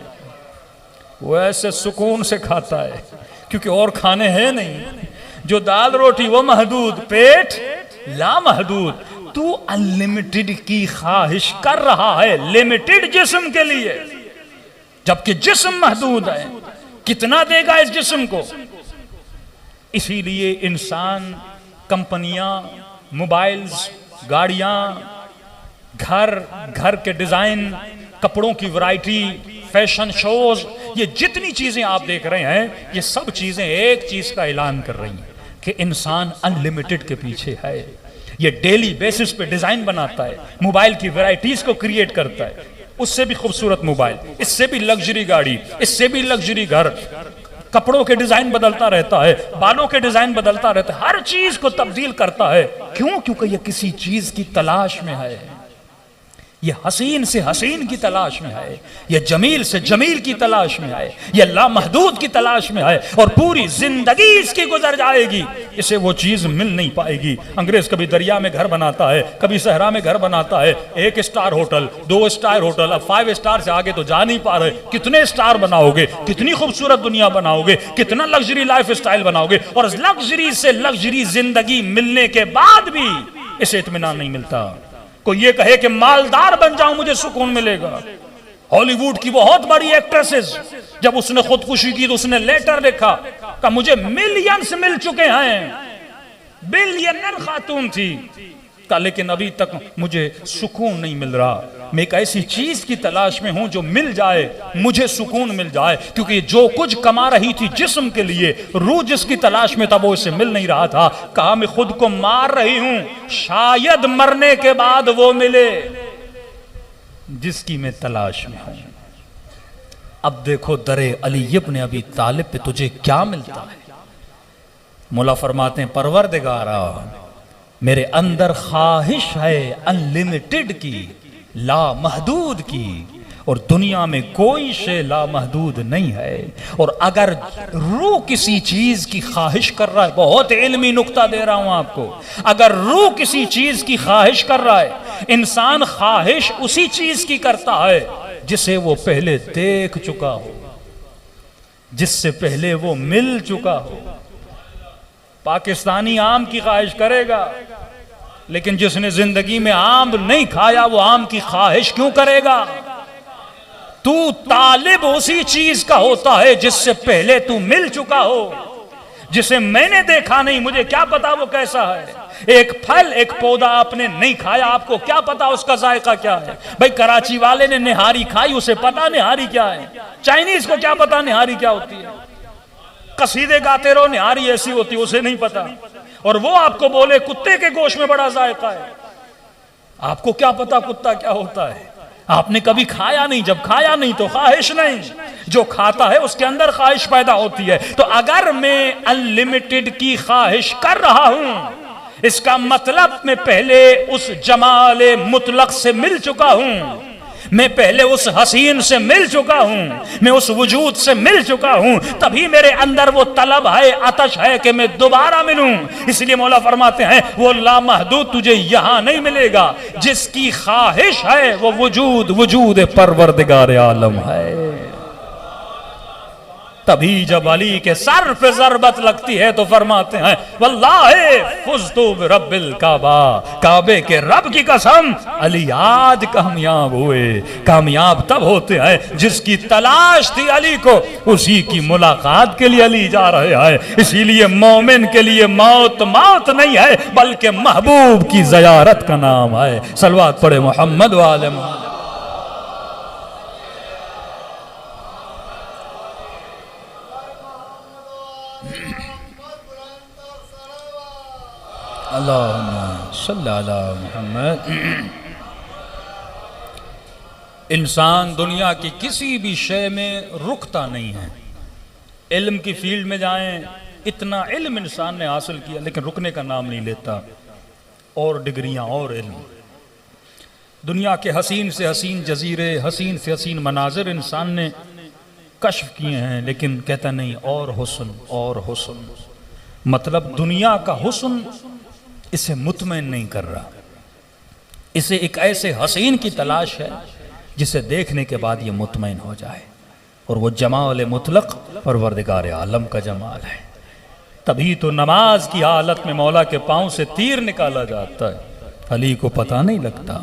Speaker 1: वो ऐसे सुकून से खाता है, क्योंकि और खाने हैं नहीं। जो दाल रोटी वो महदूद, पेट लामहदूद। तू अनलिमिटेड की ख्वाहिश कर रहा है लिमिटेड जिस्म के लिए, जबकि जिस्म महदूद है। कितना देगा इस जिस्म को? इसीलिए इंसान कंपनियां, मोबाइल्स, गाड़ियां, घर के डिजाइन, कपड़ों की वैरायटी, फैशन शोज, ये जितनी चीजें आप देख रहे हैं, ये सब चीजें एक चीज का ऐलान कर रही हैं कि इंसान अनलिमिटेड के पीछे है। ये डेली बेसिस पे डिजाइन बनाता है, मोबाइल की वैरायटीज को क्रिएट करता है, उससे भी खूबसूरत मोबाइल, इससे भी लग्जरी गाड़ी, इससे भी लग्जरी घर, कपड़ों के डिजाइन बदलता रहता है, बालों के डिजाइन बदलता रहता है, हर चीज को तब्दील करता है। क्यों? क्योंकि ये किसी चीज की तलाश में है, ये हसीन से हसीन की तलाश में है, ये जमील से जमील की तलाश में है, ये लामहदूद की तलाश में है, और पूरी जिंदगी इसकी गुजर जाएगी, इसे वो चीज मिल नहीं पाएगी। अंग्रेज कभी दरिया में घर बनाता है, कभी सहरा में घर बनाता है, 1 स्टार होटल, 2 स्टार होटल, अब 5 स्टार से आगे तो जा नहीं पा रहे। कितने स्टार बनाओगे, कितनी खूबसूरत दुनिया बनाओगे, कितना लग्जरी लाइफ स्टाइल बनाओगे, और लग्जरी से लग्जरी जिंदगी मिलने के बाद भी इसे इत्मीनान नहीं मिलता। कोई ये कहे कि मालदार बन जाऊं मुझे सुकून मिलेगा। हॉलीवुड की बहुत बड़ी एक्ट्रेसेस जब उसने खुदकुशी की तो उसने लेटर लिखा कि मुझे मिलियंस मिल चुके हैं, बिलियनर खातून थी, का लेकिन अभी तक मुझे सुकून नहीं मिल रहा। मैं एक ऐसी चीज की तलाश में हूं जो मिल जाए, मुझे सुकून मिल जाए, क्योंकि जो कुछ कमा रही थी जिस्म के लिए, रूह जिसकी तलाश में था वो इसे मिल नहीं रहा था। कहा मैं खुद को मार रही हूं, शायद मरने के बाद वो मिले जिसकी मैं तलाश में हूं। अब देखो दरे अली इब्न अबी तालिब पे तुझे क्या मिलता है। मौला फरमाते हैं परवरदिगारा, मेरे अंदर ख्वाहिश है अनलिमिटेड की, लामहदूद की, और दुनिया में कोई शे लामहदूद नहीं है। और अगर रूह किसी चीज की ख्वाहिश कर रहा है, बहुत इल्मी नुक्ता दे रहा हूं आपको, अगर रूह किसी चीज की ख्वाहिश कर रहा है, इंसान ख्वाहिश उसी चीज की करता है जिसे वो पहले देख चुका हो, जिससे पहले वो मिल चुका हो। पाकिस्तानी आम की ख्वाहिश करेगा, लेकिन जिसने जिंदगी में आम नहीं खाया वो आम की ख्वाहिश क्यों करेगा। तू तालिब उसी चीज का होता है जिससे पहले तू मिल चुका हो, जिसे मैंने देखा नहीं, मुझे क्या पता वो कैसा है। एक फल, एक पौधा आपने नहीं खाया, आपको क्या पता उसका जायका क्या है। भाई कराची वाले ने निहारी खाई, उसे पता निहारी क्या है। चाइनीज को क्या पता निहारी क्या होती है। कसीदे गाते रहो निहारी ऐसी होती है, उसे नहीं पता। और वो आपको बोले कुत्ते के गोश्त में बड़ा जायका है, आपको क्या पता कुत्ता क्या होता है। आपने कभी खाया नहीं, जब खाया नहीं तो ख्वाहिश नहीं, जो खाता है उसके अंदर ख्वाहिश पैदा होती है। तो अगर मैं अनलिमिटेड की ख्वाहिश कर रहा हूं, इसका मतलब मैं पहले उस जमाले मुतलक से मिल चुका हूं, मैं पहले उस हसीन से मिल चुका हूं, मैं उस वजूद से मिल चुका हूं, तभी मेरे अंदर वो तलब है, आतश है कि मैं दोबारा मिलूं। इसलिए मौला फरमाते हैं वो लामहदूद तुझे यहां नहीं मिलेगा, जिसकी ख्वाहिश है वो वजूद, वजूद परवरदिगार आलम है। तभी जब अली के सर पे ज़रबत लगती है तो फरमाते हैं वल्लाहि फुज़्तु बिरब्बिल काबा, काबे के रब की कसम अली आज कामयाब हुए। कामयाब तब होते हैं जिसकी तलाश थी अली को, उसी की मुलाकात के लिए अली जा रहे हैं। इसीलिए मोमिन के लिए मौत मौत नहीं है, बल्कि महबूब की ज़ियारत का नाम है। सलवात पढ़े मोहम्मद वाले मोहम्मद। अल्लाहुम्मा सल्ली अला मुहम्मद। इंसान दुनिया की किसी भी शय में रुकता नहीं है। इल्म की फील्ड में जाएं, इतना इल्म इंसान ने हासिल किया लेकिन रुकने का नाम नहीं लेता। और डिग्रियां और इल्म, दुनिया के हसीन से हसीन जजीरे, हसीन से हसीन मनाजिर इंसान ने कश्फ किए हैं, लेकिन कहता नहीं और हुस्न और हुस्न। मतलब दुनिया का हुस्न इसे मुतमईन नहीं कर रहा, इसे एक ऐसे हसीन की तलाश है जिसे देखने के बाद ये मुतमईन हो जाए। और वो जमाल मुतलक परवरदिगार आलम का जमाल है। तभी तो नमाज की हालत में मौला के पांव से तीर निकाला जाता है। अली को पता नहीं लगता,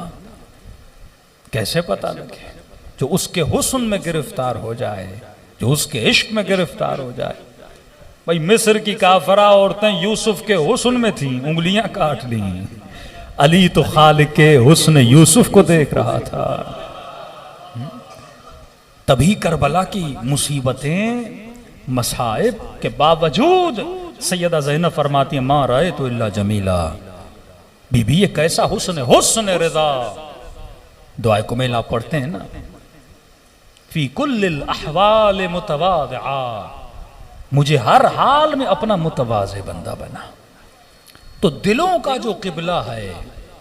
Speaker 1: कैसे पता लगे? जो उसके हुस्न में गिरफ्तार हो जाए, जो उसके इश्क में गिरफ्तार हो जाए। भाई मिस्र की काफरा औरतें यूसुफ के हुस्न में थीं, उंगलियां काट ली। अली तो खालिक के हुस्न यूसुफ को देख रहा था। तभी करबला की मुसीबतें मसाइब के बावजूद सैयदा ज़ैनब फरमाती है मा राय तो इल्ला जमीला। बीबी ये कैसा हुस्न है, हुस्न रिज़ा। दुआए कुमैला पढ़ते हैं ना, फी कुल्लिल अहवाल मुतवाज़िआ, मुझे हर हाल में अपना मुतवाज़े बंदा बना। तो दिलों का जो किबला है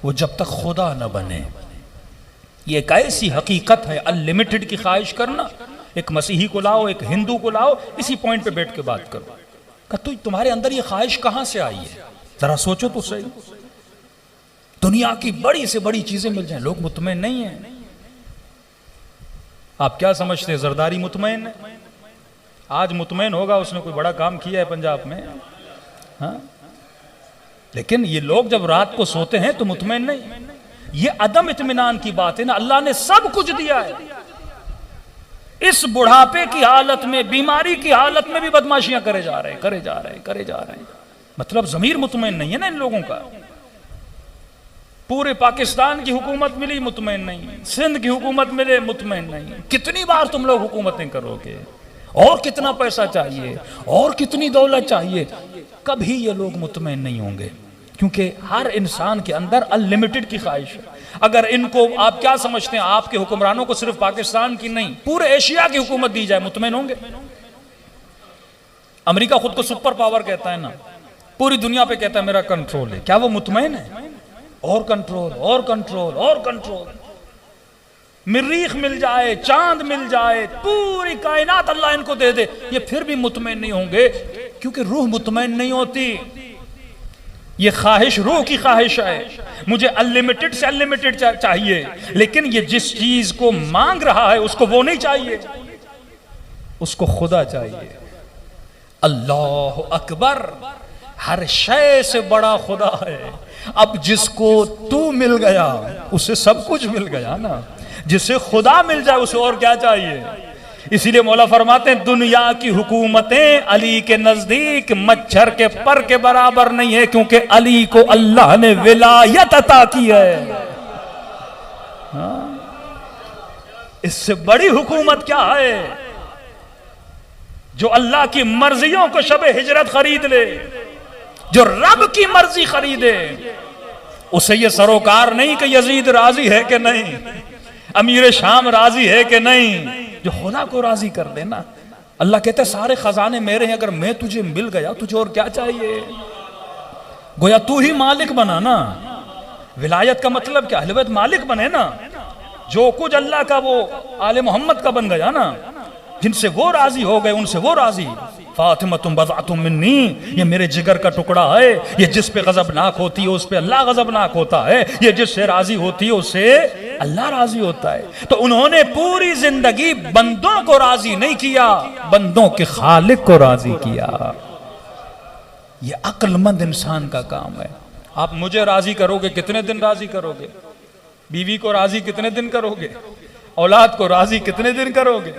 Speaker 1: वो जब तक खुदा न बने, ये एक ऐसी हकीकत है। अनलिमिटेड की ख्वाहिश करना, एक मसीही को लाओ, एक हिंदू को लाओ, इसी पॉइंट पे बैठ के बात करो कि तो तुम्हारे अंदर ये ख्वाहिश कहां से आई है, जरा सोचो तो सही। दुनिया की बड़ी से बड़ी चीजें मिल जाए, लोग मुतमईन नहीं है। आप क्या समझते हैं जरदारी मुतमईन है? आज मुतमईन होगा, उसने कोई बड़ा काम किया है पंजाब में, हाँ? लेकिन ये लोग जब रात को सोते हैं तो मुतमईन नहीं। ये अदम इत्मीनान की बात है ना। अल्लाह ने सब कुछ दिया है, इस बुढ़ापे की हालत में, बीमारी की हालत में भी बदमाशियां करे जा रहे हैं, करे जा रहे हैं, करे जा रहे हैं। मतलब ज़मीर मुतमईन नहीं है ना इन लोगों का। पूरे पाकिस्तान की हुकूमत मिली, मुतमईन नहीं। सिंध की हुकूमत मिले, मुतमईन नहीं। कितनी बार तुम लोग हुकूमतें करोगे, और कितना पैसा चाहिए, और कितनी दौलत चाहिए, कभी ये लोग मुतमईन नहीं होंगे, क्योंकि हर इंसान के अंदर अनलिमिटेड की ख्वाहिश है। अगर इनको आप क्या समझते हैं, आपके हुक्मरानों को सिर्फ पाकिस्तान की नहीं पूरे एशिया की हुकूमत दी जाए, मुतमईन होंगे? अमेरिका खुद को सुपर पावर कहता है ना, पूरी दुनिया पे कहता है मेरा कंट्रोल है, क्या वो मुतमईन है? और कंट्रोल, और कंट्रोल, और कंट्रोल। मरीख मिल जाए, चांद मिल जाए, पूरी कायनात अल्लाह इनको दे दे, ये फिर भी मुतमईन नहीं होंगे, क्योंकि रूह मुतमईन नहीं होती। ये ख्वाहिश रूह की ख्वाहिश है, मुझे अनलिमिटेड से अनलिमिटेड चाहिए, लेकिन ये जिस चीज को मांग रहा है उसको वो नहीं चाहिए, उसको खुदा चाहिए। अल्लाह अकबर, हर शय से बड़ा खुदा है। अब जिसको तू मिल गया उसे सब कुछ मिल गया ना, जिसे खुदा मिल जाए उसे और क्या चाहिए? इसीलिए मौला फरमाते हैं दुनिया की हुकूमतें अली के नजदीक मच्छर के पर के बराबर नहीं है, क्योंकि अली को अल्लाह ने विलायत अता की है। इससे बड़ी हुकूमत क्या है? जो अल्लाह की मर्जियों को शबे हिजरत खरीद ले, जो रब की मर्जी खरीदे, उसे ये सरोकार नहीं कि यजीद राजी है कि नहीं, अमीर शाम राजी है कि नहीं, जो खुदा को राजी कर देना। अल्लाह कहते सारे खजाने मेरे हैं, अगर मैं तुझे मिल गया तुझे और क्या चाहिए? गोया तू ही मालिक बना ना। विलायत का मतलब क्या? अहले बैत मालिक बने ना। जो कुछ अल्लाह का वो आले मोहम्मद का बन गया ना, जिनसे वो राजी हो गए उनसे वो राजी। फातिमतुम बज़अतुम मिन्नी, ये मेरे जिगर का टुकड़ा है। ये जिस पे गजबनाक होती है उस पे अल्लाह गजबनाक होता है, ये जिससे राजी होती है उससे अल्लाह राजी होता है। तो उन्होंने पूरी जिंदगी बंदों को राजी नहीं किया, बंदों के खालिक को राजी किया। ये अक्लमंद इंसान का काम है। आप मुझे राजी करोगे, कितने दिन राजी करोगे? बीवी को राजी कितने दिन करोगे? औलाद को राजी कितने दिन करोगे?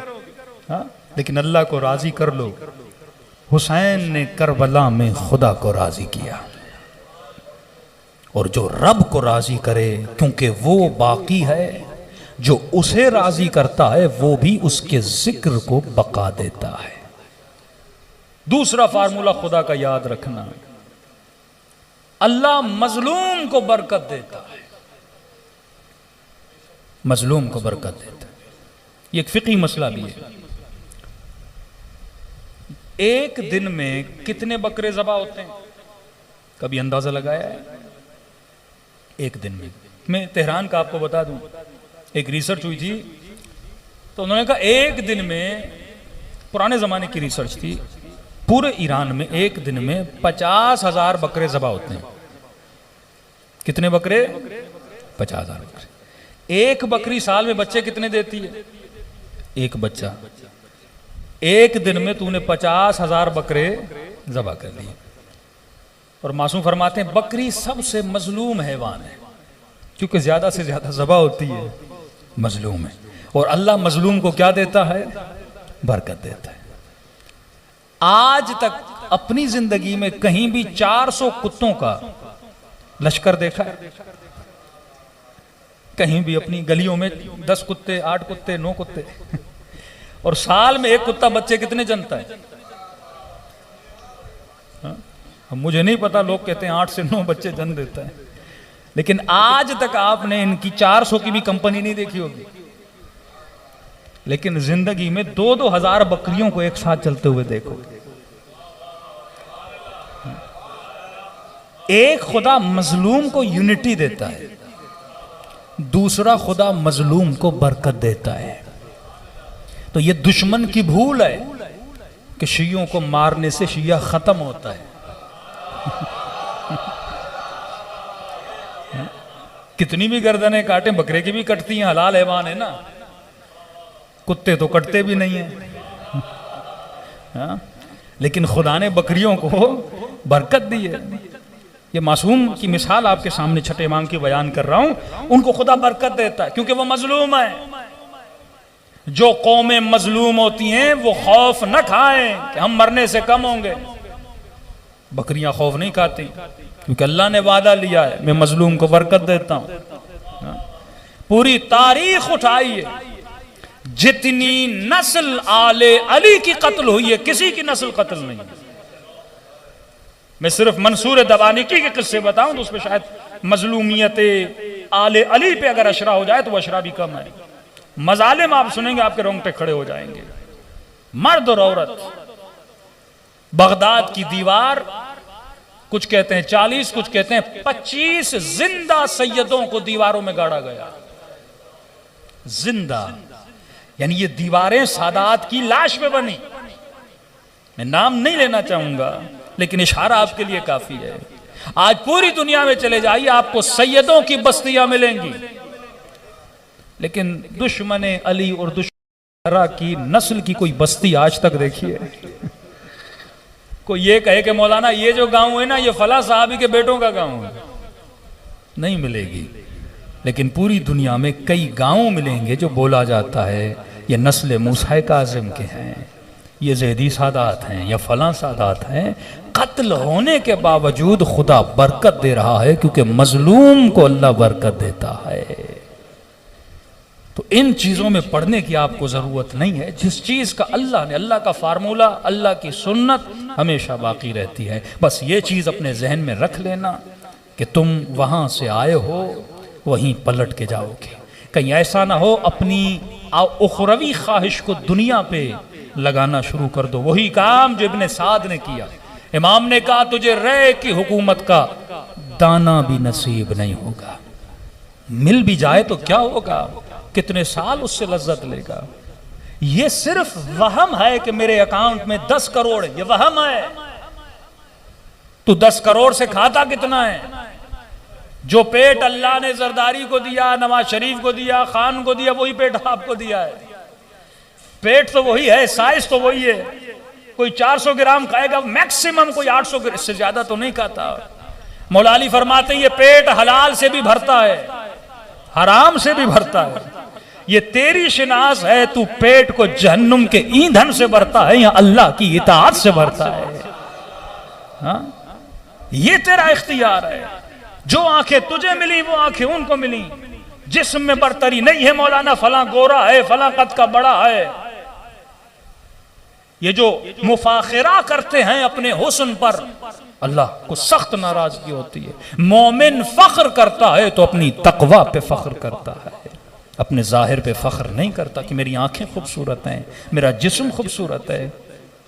Speaker 1: हाँ? लेकिन अल्लाह को राजी कर लो। हुसैन ने करबला में खुदा को राजी किया, और जो रब को राजी करे, क्योंकि वो बाकी है, जो उसे राजी करता है वो भी उसके जिक्र को बका देता है। दूसरा फार्मूला खुदा का याद रखना, अल्लाह मजलूम को बरकत देता है, मजलूम को बरकत देता है। ये एक फिकी मसला भी है। एक दिन में कितने बकरे ज़बा होते हैं, कभी अंदाजा लगाया है? एक दिन में, मैं तेहरान का आपको बता दूं, एक रिसर्च हुई थी, तो उन्होंने कहा एक दिन में, पुराने ज़माने की रिसर्च थी, पूरे ईरान में एक दिन में 50,000 बकरे ज़बा होते हैं। कितने बकरे? 50,000 बकरे। एक बकरी साल में बच्चे कितने देती है? एक बच्चा। एक दिन में तूने 50,000 बकरे ज़बा कर लिए। और मासूम फरमाते हैं बकरी सबसे मजलूम हैवान है, क्योंकि ज्यादा से ज्यादा ज़बा होती है, मजलूम है। और अल्लाह मजलूम को क्या देता है? बरकत देता है। आज तक अपनी जिंदगी में कहीं भी 400 कुत्तों का लश्कर देखा है? कहीं भी अपनी गलियों में 10 कुत्ते, 8 कुत्ते, 9 कुत्ते, और साल में एक कुत्ता बच्चे कितने जनता है? अब मुझे नहीं पता, लोग कहते हैं 8 से 9 बच्चे जन्म देता है, लेकिन आज तक आपने इनकी 400 की भी कंपनी नहीं देखी होगी। लेकिन जिंदगी में 2-2 हजार बकरियों को एक साथ चलते हुए देखो। एक खुदा मजलूम को यूनिटी देता है, दूसरा खुदा मजलूम को बरकत देता है। तो ये दुश्मन की भूल है कि शियों को मारने से शिया खत्म होता है। कितनी भी गर्दनें काटें, बकरे की भी कटती हैं, हलाल हैवान है ना। कुत्ते तो कटते भी नहीं है, हाँ? लेकिन खुदा ने बकरियों को बरकत दी है। ये मासूम की मिसाल आपके सामने छठे इमाम की बयान कर रहा हूं। उनको खुदा बरकत देता है क्योंकि वो मजलूम है। जो कौमें मजलूम होती हैं वो खौफ न खाएं कि हम मरने से कम होंगे। बकरियां खौफ नहीं खाती, क्योंकि अल्लाह ने वादा लिया है मैं मजलूम को बरकत देता हूं। पूरी तारीख उठाइए, जितनी नस्ल आले अली की कत्ल हुई है, किसी की नस्ल कत्ल नहीं है। मैं सिर्फ मंसूर दबानिकी के किस्से बताऊं तो उसमें शायद मजलूमियत आले अली पे अगर अशरा हो जाए तो वह अशरा भी कम है। मजालिम आप सुनेंगे आपके रोंगटे खड़े हो जाएंगे। मर्द और औरत, बगदाद की दीवार, कुछ कहते हैं 40, कुछ कहते हैं 25 जिंदा सैयदों को दीवारों में गाड़ा गया। जिंदा यानी ये दीवारें सादात की लाश पे बनी। मैं नाम नहीं लेना चाहूंगा, लेकिन इशारा आपके लिए काफी है। आज पूरी दुनिया में चले जाइए, आपको सैयदों की बस्तियां मिलेंगी, लेकिन दुश्मन अली और दुश्मन की नस्ल की कोई बस्ती आज तक देखिए। कोई ये कहे कि मौलाना ये जो गांव है ना, ये फला साहबी के बेटों का गांव है, नहीं मिलेगी। लेकिन पूरी दुनिया में कई गांव मिलेंगे जो बोला जाता है ये नस्ल मूसा काज़िम के हैं, ये ज़ैदी सादात हैं या फला सादात हैं। कत्ल होने के बावजूद खुदा बरकत दे रहा है, क्योंकि मजलूम को अल्लाह बरकत देता है। तो इन चीज़ों में पढ़ने की आपको ज़रूरत नहीं है। जिस चीज़ का अल्लाह ने, अल्लाह का फार्मूला, अल्लाह की सुन्नत हमेशा बाकी रहती है। बस ये चीज़ अपने जहन में रख लेना कि तुम वहाँ से आए हो, वहीं पलट के जाओगे। कहीं ऐसा ना हो अपनी उखरवी ख्वाहिश को दुनिया पे लगाना शुरू कर दो। वही काम जो इब्ने साद ने किया। इमाम ने कहा तुझे रे की हुकूमत का दाना भी नसीब नहीं होगा, मिल भी जाए तो क्या होगा, कितने साल उससे लज्जत लेगा। ये सिर्फ वहम है कि मेरे अकाउंट में 10 करोड़ है, ये वहम है। तू 10 करोड़ से खाता कितना है? जो पेट अल्लाह ने जरदारी को दिया, नवाज शरीफ को दिया, खान को दिया, वही पेट आपको दिया है। पेट तो वही है, साइज तो वही है। कोई 400 ग्राम खाएगा मैक्सिमम, कोई 800 ग्राम, इससे ज्यादा तो नहीं खाता। मौला अली फरमाते हैं ये पेट हलाल से भी भरता है, हराम से भी भरता है। ये तेरी शिनास है, तू पेट को जहन्नुम के ईंधन से भरता है या अल्लाह की इताअत से भरता है। हाँ? ये तेरा इख्तियार है। जो आंखें तुझे मिली वो आंखें उनको मिली। जिस्म में बरतरी नहीं है, मौलाना फला गोरा है, फला कद का बड़ा है। ये जो मुफाखिरा करते हैं अपने हुस्न पर, अल्लाह को सख्त नाराजगी होती है। मोमिन फख्र करता है तो अपनी तकवा पे फख्र करता है, अपने जाहिर पे फख्र नहीं करता कि मेरी आंखें खूबसूरत हैं, मेरा जिस्म खूबसूरत है।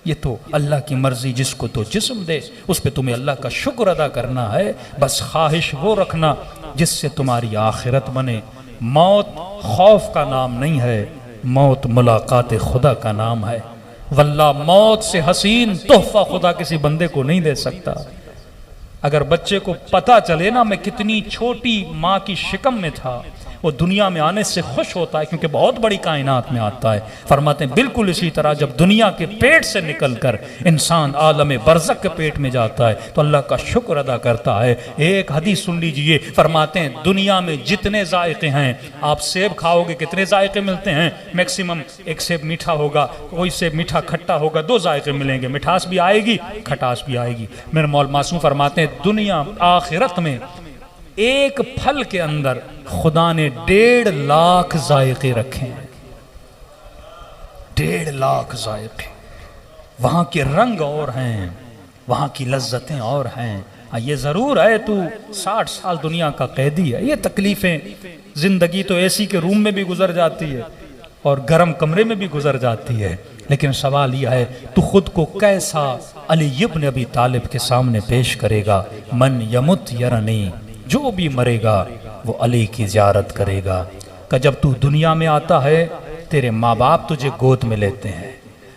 Speaker 1: ये तो अल्लाह की मर्जी, जिसको तो जिस्म दे उस पे तुम्हें अल्लाह का शुक्र अदा करना है। बस ख्वाहिश वो रखना जिससे तुम्हारी आखिरत बने। मौत खौफ का नाम नहीं है, मौत मुलाकात खुदा का नाम है। वल्लाह मौत से हसीन तोहफा खुदा किसी बंदे को नहीं दे सकता। अगर बच्चे को पता चले ना मैं कितनी छोटी माँ की शिकम में था, वो दुनिया में आने से खुश होता है, क्योंकि बहुत बड़ी कायनात में आता है। फरमाते हैं बिल्कुल इसी तरह जब दुनिया के पेट से निकलकर इंसान आलम बरज़क के पेट में जाता है तो अल्लाह का शुक्र अदा करता है। एक हदीस सुन लीजिए, फरमाते हैं दुनिया में जितने जायके हैं, आप सेब खाओगे कितने जायके मिलते हैं? मैक्सिमम एक सेब मीठा होगा, कोई सेब मीठा खट्टा होगा, 2 जायके मिलेंगे, मिठास भी आएगी, खटास भी आएगी। मेरे मौला मासूम फरमाते हैं दुनिया आखिरत में एक फल के अंदर खुदा ने 1.5 लाख जायके रखे हैं। 1.5 लाख जायके। वहां के रंग और हैं, वहां की लज्जतें और हैं। ये जरूर है तू 60 साल दुनिया का कैदी है, ये तकलीफें जिंदगी तो एसी के रूम में भी गुजर जाती है और गर्म कमरे में भी गुजर जाती है। लेकिन सवाल यह है तू खुद को कैसा अली इब्न अबी तालिब के सामने पेश करेगा। मन यमुत यरनी, जो भी मरेगा वो अली की ज़ियारत करेगा। कि जब तू दुनिया में आता है तेरे माँ बाप तुझे गोद में लेते हैं,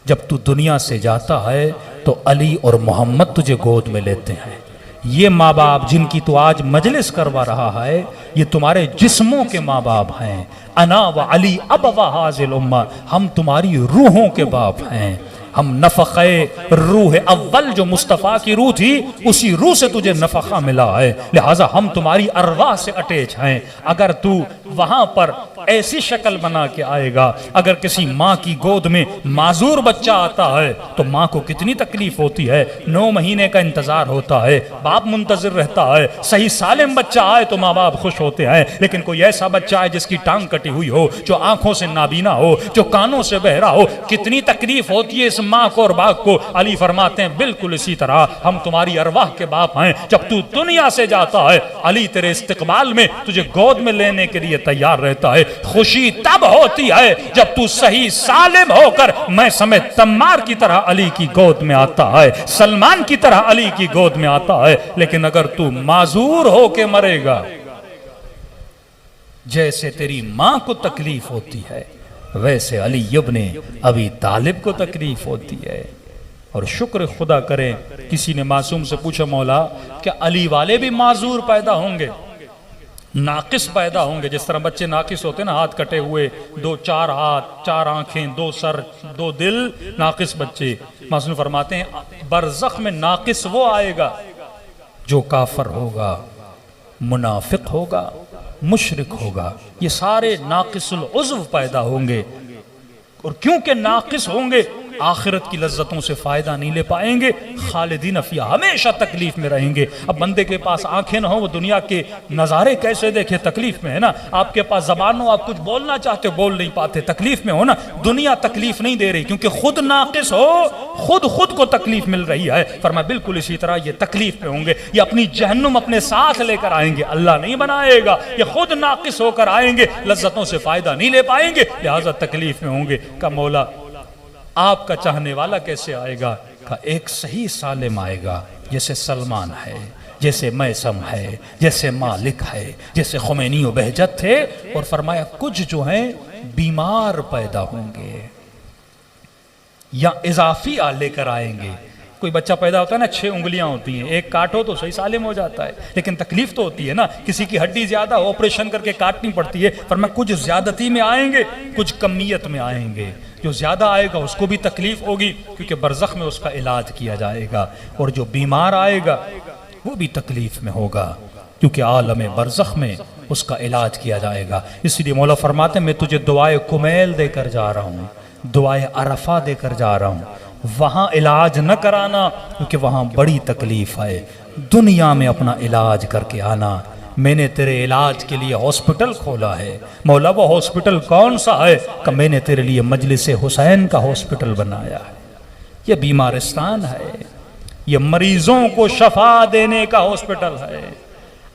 Speaker 1: जब तू दुनिया से जाता है तो अली और मोहम्मद तुझे गोद में लेते हैं। ये माँ बाप जिनकी तू आज मजलिस करवा रहा है, ये तुम्हारे जिस्मों के माँ बाप हैं। अना व अली अबवा हाज़िल उम्मा, हम तुम्हारी रूहों के बाप हैं। हम नफ़क़े रूह अव्वल जो मुस्तफ़ा की रूह थी उसी रूह से तुझे नफ़क़ा मिला है, लिहाजा हम तुम्हारी अरवाह से अटैच हैं। अगर तू वहां पर ऐसी शक्ल बना के आएगा, अगर किसी माँ की गोद में माजूर बच्चा आता है तो माँ को कितनी तकलीफ होती है, 9 महीने का इंतजार होता है, बाप मुंतजिर रहता है। सही सालिम बच्चा आए तो माँ बाप खुश होते हैं, लेकिन कोई ऐसा बच्चा है जिसकी टांग कटी हुई हो, जो आंखों से नाबीना हो, जो कानों से बहरा हो, कितनी तकलीफ होती है इस माँ को और बाप को। अली फरमाते हैं बिल्कुल इसी तरह हम तुम्हारी अरवाह के बाप हैं। जब तू दुनिया से जाता है, अली तेरे इस्तकबाल में तुझे गोद में लेने के लिए तैयार रहता है। खुशी तब होती है जब तू सही सालिम होकर मैं समेत तम्मार की तरह अली की गोद में आता है, सलमान की तरह अली की गोद में आता है। लेकिन अगर तू माजूर होके मरेगा, जैसे तेरी मां को तकलीफ होती है वैसे अली इब्ने अबी तालिब को तकलीफ होती है। और शुक्र खुदा करें, किसी ने मासूम से पूछा मौला क्या अली वाले भी माजूर पैदा होंगे, नाकिस पैदा होंगे? जिस तरह बच्चे नाकिस होते हैं ना, हाथ कटे हुए, 4 हाथ 4 आंखें 2 सर 2 दिल, नाकिस बच्चे। मासूम फरमाते हैं बरज़ख में नाकिस वो आएगा जो काफर होगा, मुनाफिक होगा, मुशरिक होगा। ये सारे नाकिसुल उज़्व पैदा होंगे, और क्योंकि नाकिस होंगे आखिरत की लज्जतों से फायदा नहीं ले पाएंगे, खालिदीन फिया हमेशा तकलीफ में रहेंगे। अब बंदे के पास आंखें ना हो, वो दुनिया के नज़ारे कैसे देखे? तकलीफ में है ना। आपके पास जबान हो, आप कुछ बोलना चाहते हो, बोल नहीं पाते, तकलीफ में हो ना। दुनिया तकलीफ नहीं दे रही क्योंकि खुद नाकिस हो, खुद को तकलीफ मिल रही है। फरमाया बिल्कुल इसी तरह ये तकलीफ में होंगे, ये अपनी जहन्नुम अपने साथ लेकर आएंगे, अल्लाह नहीं बनाएगा। ये खुद नाकिस होकर आएंगे, लज्जतों से फायदा नहीं ले पाएंगे, लिहाजा तकलीफ में होंगे। का मौला आपका चाहने वाला कैसे आएगा? का एक सही सालिम आएगा, जैसे सलमान है, जैसे मैसम है, जैसे मालिक है, जैसे खुमैनी और बहजत थे। और फरमाया कुछ जो हैं बीमार पैदा होंगे या इजाफी लेकर आएंगे। कोई बच्चा पैदा होता है ना, 6 उंगलियां होती हैं, एक काटो तो सही सालिम हो जाता है, लेकिन तकलीफ तो होती है ना। किसी की हड्डी ज्यादा, ऑपरेशन करके काटनी पड़ती है। फरमाया कुछ ज्यादती में आएंगे, कुछ कमियत में आएंगे। जो ज्यादा आएगा उसको भी तकलीफ होगी क्योंकि बरज़ख में उसका इलाज किया जाएगा, और जो बीमार आएगा वो भी तकलीफ में होगा क्योंकि आलम बरज़ख में उसका इलाज किया जाएगा। इसलिए मौला फरमाते मैं तुझे दुआए कुमैल देकर जा रहा हूँ, दुआए अरफा देकर जा रहा हूँ। वहाँ इलाज न कराना क्योंकि वहाँ बड़ी तकलीफ है, दुनिया में अपना इलाज करके आना। मैंने तेरे इलाज के लिए हॉस्पिटल खोला है। मौला वो हॉस्पिटल कौन सा है? कि मैंने तेरे लिए मजलिस हुसैन का हॉस्पिटल बनाया है। ये बीमारिस्तान है, ये मरीजों को शफा देने का हॉस्पिटल है।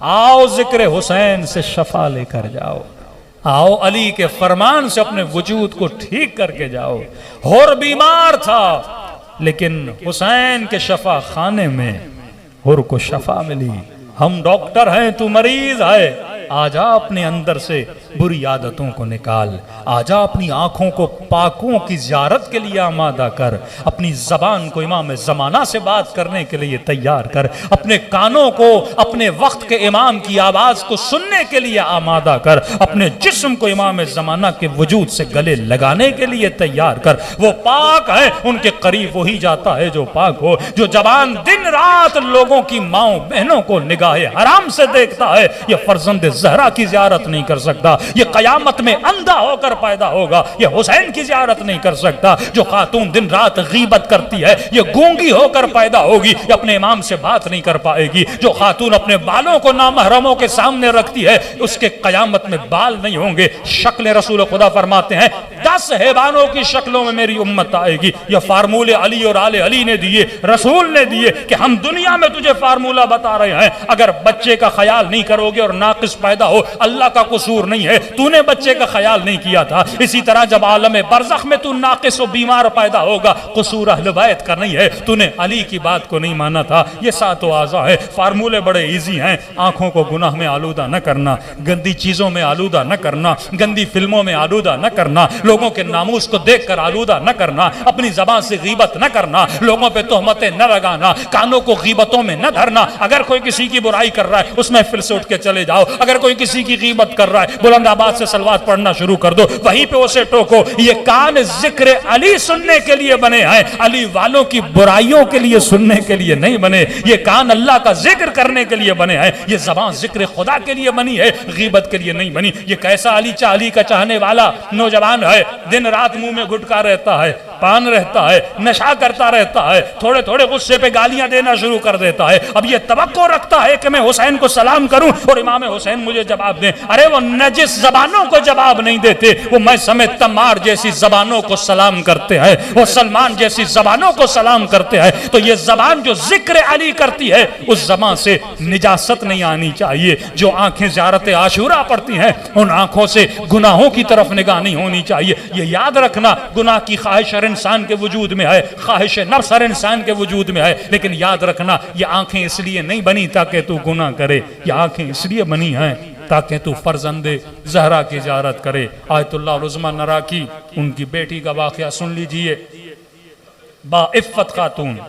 Speaker 1: आओ जिक्र हुसैन से शफा लेकर जाओ, आओ अली के फरमान से अपने वजूद को ठीक करके जाओ। और बीमार था लेकिन हुसैन के शफा खाने में हुर को शफा मिली। हम डॉक्टर हैं, तू मरीज है, आजा अपने अंदर से बुरी आदतों को निकाल, आजा अपनी आंखों को पाकों की ज़ियारत के लिए आमादा कर, अपनी ज़बान को इमाम ज़माना से बात करने के लिए तैयार कर, अपने कानों को अपने वक्त के इमाम की आवाज़ को सुनने के लिए आमादा कर, अपने जिस्म को इमाम ज़माना के वजूद से गले लगाने के लिए तैयार कर। वो पाक है, उनके करीब वही जाता है जो पाक हो। जो जबान दिन रात लोगों की माओ बहनों को निगाहे हराम से देखता है, ये फर्जंद ज़हरा की ज़ियारत नहीं कर सकता। ये क़यामत में अंधा होकर पैदा होगा, ये हुसैन की ज़ियारत नहीं कर सकता। जो खातून दिन रात गीबत करती है, ये गूंगी होकर पैदा होगी, ये अपने इमाम से बात नहीं कर पाएगी। जो खातून अपने बालों को नामहरमों के सामने रखती है, उसके क़यामत में बाल नहीं होंगे। शक्ल रसूल खुदा फरमाते हैं 10 हैवानों की शक्लों में मेरी उम्मत आएगी। यह फार्मूले अली और आले अली ने दिए, रसूल ने दिए कि हम दुनिया में तुझे फार्मूला बता रहे हैं। अगर बच्चे का ख्याल नहीं करोगे और नाकिस पैदा हो, अल्लाह का कसूर नहीं है, तूने बच्चे का ख्याल नहीं किया था। इसी तरह जब आलम बरज़ख में तू नाकिस और बीमार पैदा होगा, कसूर अहले बैत का नहीं है, तूने अली की बात को नहीं माना था। ये 7 आज़ा है, फार्मूले बड़े इजी हैं। आंखों को गुनाह में आलूदा न करना, गंदी चीजों में आलूदा न करना, गंदी फिल्मों में आलूदा न करना, लोगों लोगों के नामूस को देखकर आलूदा न करना, अपनी ज़बान से गीबत न करना, लोगों पे तोहमतें न लगाना, कानों को गीबतों में न धरना। अगर कोई किसी की बुराई कर रहा है उस महफिल से उठ के चले जाओ। अगर कोई किसी की गीबत कर रहा है बुलंद आवाज से सलवात पढ़ना शुरू कर दो, वहीं पे उसे टोको। ये कान जिक्र अली सुनने के लिए बने हैं, अली वालों की बुराइयों के लिए सुनने के लिए नहीं बने। ये कान अल्लाह का जिक्र करने के लिए बने हैं, ये ज़बान जिक्र खुदा के लिए बनी है, गीबत के लिए नहीं बनी। ये कैसा अली का चाहने वाला नौजवान है, दिन रात मुंह में गुटका रहता है, पान रहता है, नशा करता रहता है, थोड़े थोड़े गुस्से पे गालियां देना शुरू कर देता है। अब ये तवक्को रखता है कि मैं हुसैन को सलाम करूं और इमाम हुसैन मुझे जवाब दें। अरे वो नजिस जबानों को जवाब नहीं देते, वो मैं समेत तमार जैसी जबानों को सलाम करते हैं, वो सलमान जैसी जबानों को सलाम करते हैं। तो ये जबान जो जिक्र अली करती है उस जबान से निजासत नहीं आनी चाहिए। जो आंखें ज़ियारत आशूरा पढ़ती हैं उन आंखों से गुनाहों की तरफ निगाह नहीं होनी चाहिए। ये याद रखना, गुनाह की ख्वाहिश हर इंसान के वजूद में है, ख्वाहिश नफ्स हर इंसान के वजूद में है, लेकिन याद रखना ये आंखें इसलिए नहीं बनी ताकि तू गुनाह करे, ये आंखें इसलिए बनी हैं ताकि तू फर्जंदे ज़हरा की ज़ियारत करे। आयतुल्लाह उज़्मा नराकी, उनकी बेटी का वाक़या सुन लीजिए। बाइफ़्फ़त खातून,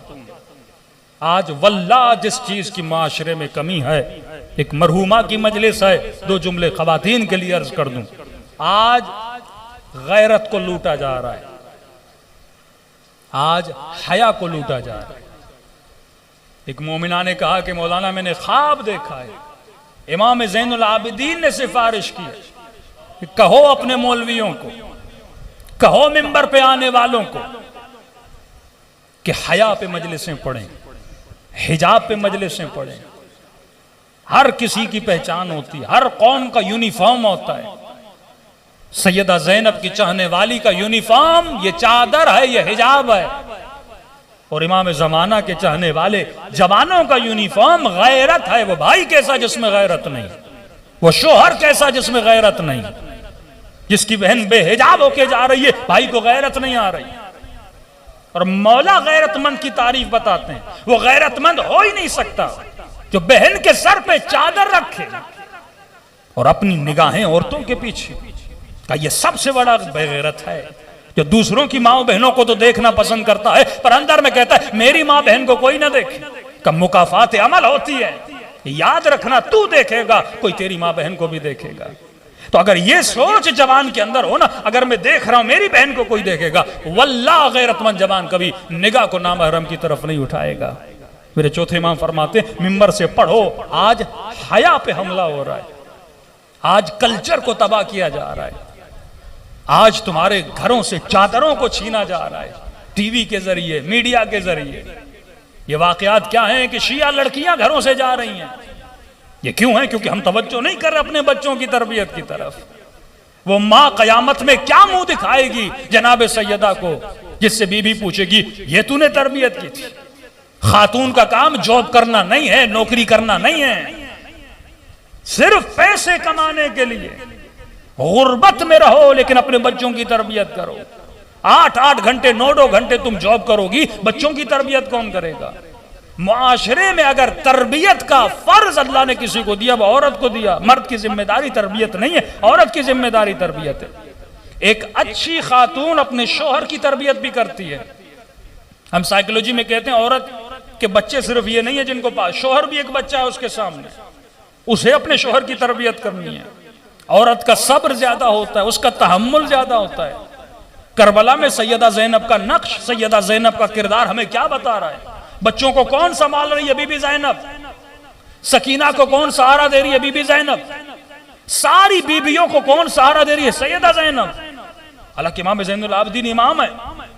Speaker 1: आज वल्लाह जिस चीज़ की माशरे में कमी है, एक मरहूमा की मजलिस है, दो जुमले ख़वातीन के लिए अर्ज कर दूं। आज गैरत को लूटा जा रहा है, आज हया को लूटा जा रहा है। एक मोमिना ने कहा कि मौलाना मैंने ख्वाब देखा है, इमाम ज़ैनुल आबिदीन ने सिफारिश की कि कहो अपने मौलवियों को, कहो मिंबर पे आने वालों को कि हया पे मजलिसें पढ़ें, हिजाब पे मजलिसें पढ़ें। हर किसी की पहचान होती है, हर कौम का यूनिफॉर्म होता है। सैयदा ज़ैनब की चाहने वाली का यूनिफॉर्म ये चादर है, ये हिजाब है। और इमाम ज़माना के चाहने वाले जवानों का यूनिफॉर्म गैरत है। वो भाई कैसा जिसमें गैरत नहीं, वो शोहर कैसा जिसमें गैरत नहीं। जिसकी बहन बेहिजाब होके जा रही है, भाई को गैरत नहीं आ रही। और मौला गैरतमंद की तारीफ बताते हैं, वो गैरतमंद हो ही नहीं सकता जो बहन के सर पे चादर रखे और अपनी निगाहें औरतों के पीछे का। ये सबसे बड़ा बेगैरत है जो दूसरों की माँ बहनों को तो देखना पसंद करता है पर अंदर में कहता है मेरी माँ बहन को कोई ना देखे। कब मुकाफात अमल होती है, याद रखना, तू देखेगा कोई तेरी माँ बहन को भी देखेगा। तो अगर ये सोच जवान के अंदर हो ना, अगर मैं देख रहा हूं मेरी बहन को कोई देखेगा, वल्लाह गैरतमंद जवान कभी निगाह को नामहरम की तरफ नहीं उठाएगा। मेरे चौथे इमाम फरमाते मिंबर से पढ़ो, आज हया पे हमला हो रहा है, आज कल्चर को तबाह किया जा रहा है, आज तुम्हारे घरों से चादरों को छीना जा रहा है टीवी के जरिए, मीडिया के जरिए। ये वाकयात क्या हैं कि शिया लड़कियां घरों से जा रही हैं। ये क्यों है? क्योंकि हम तवज्जो नहीं कर रहे अपने बच्चों की तरबियत की तरफ। वो माँ कयामत में क्या मुंह दिखाएगी जनाब सैयदा को, जिससे बीबी पूछेगी ये तूने तरबियत की थी। खातून का काम जॉब करना नहीं है, नौकरी करना नहीं है, सिर्फ पैसे कमाने के लिए गुर्बत में रहो लेकिन अपने बच्चों की तरबियत करो। 8-8 घंटे 9-9 घंटे तुम जॉब करोगी, बच्चों की तरबियत कौन करेगा? मुआशरे में अगर तरबियत का फर्ज अल्लाह ने किसी को दिया, वो औरत को दिया। मर्द की जिम्मेदारी तरबियत नहीं है, औरत की जिम्मेदारी तरबियत है। एक अच्छी खातून अपने शोहर की तरबियत भी करती है। हम साइकोलॉजी में कहते हैं औरत के बच्चे सिर्फ ये नहीं है जिनको पास, शोहर भी एक बच्चा है उसके सामने, उसे अपने शोहर की तरबियत करनी है। औरत का सब्र ज्यादा होता है, उसका तहम्मुल ज्यादा होता है। करबला में सैयदा ज़ैनब का नक्श, सैयदा ज़ैनब का किरदार हमें क्या बता रहा है? बच्चों को कौन संभाल रही है? बीबी ज़ैनब। सकीना को कौन सहारा दे रही है? बीबी ज़ैनब। सारी बीबियों को कौन सहारा दे रही है? सैयदा ज़ैनब। हालांकि इमाम ज़ैनुल आबिदीन इमाम है,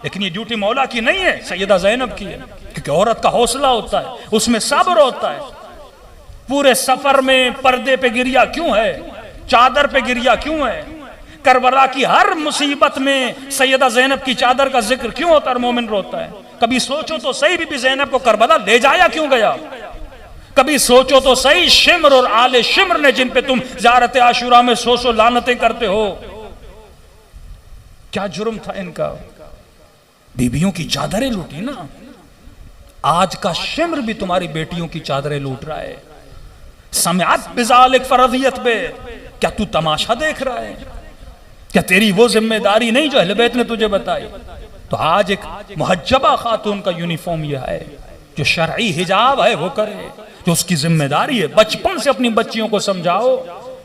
Speaker 1: लेकिन ये ड्यूटी मौला की नहीं है, सैयदा ज़ैनब की है। क्योंकि औरत का हौसला होता है, उसमें सब्र होता है। पूरे सफर में पर्दे पे गिरिया क्यों है? चादर पे गिरिया क्यों है? करबला की हर मुसीबत में सैयदा ज़ैनब की चादर का जिक्र क्यों होता है? मोमिन रोता है। कभी सोचो तो सही, बीबी ज़ैनब को करबला ले जाया क्यों गया? कभी सोचो तो सही, शिम्र और आले शिम्र ने जिन पे तुम ज़ियारत आशूरा में सौ लानतें करते हो, क्या जुर्म था इनका? बीबियों की चादरें लूटी ना। आज का शिम्र भी तुम्हारी बेटियों की चादरें लूट रहा है। समिअत बिज़ालिक फरज़ियत पे, क्या तू तमाशा देख रहा है? क्या तेरी वो जिम्मेदारी नहीं जो अहले बैत ने तुझे बताई? तो आज एक मुहज्जबा खातून का यूनिफॉर्म यह है जो शरई हिजाब है वो करे, जो उसकी जिम्मेदारी है। बचपन से अपनी बच्चियों को समझाओ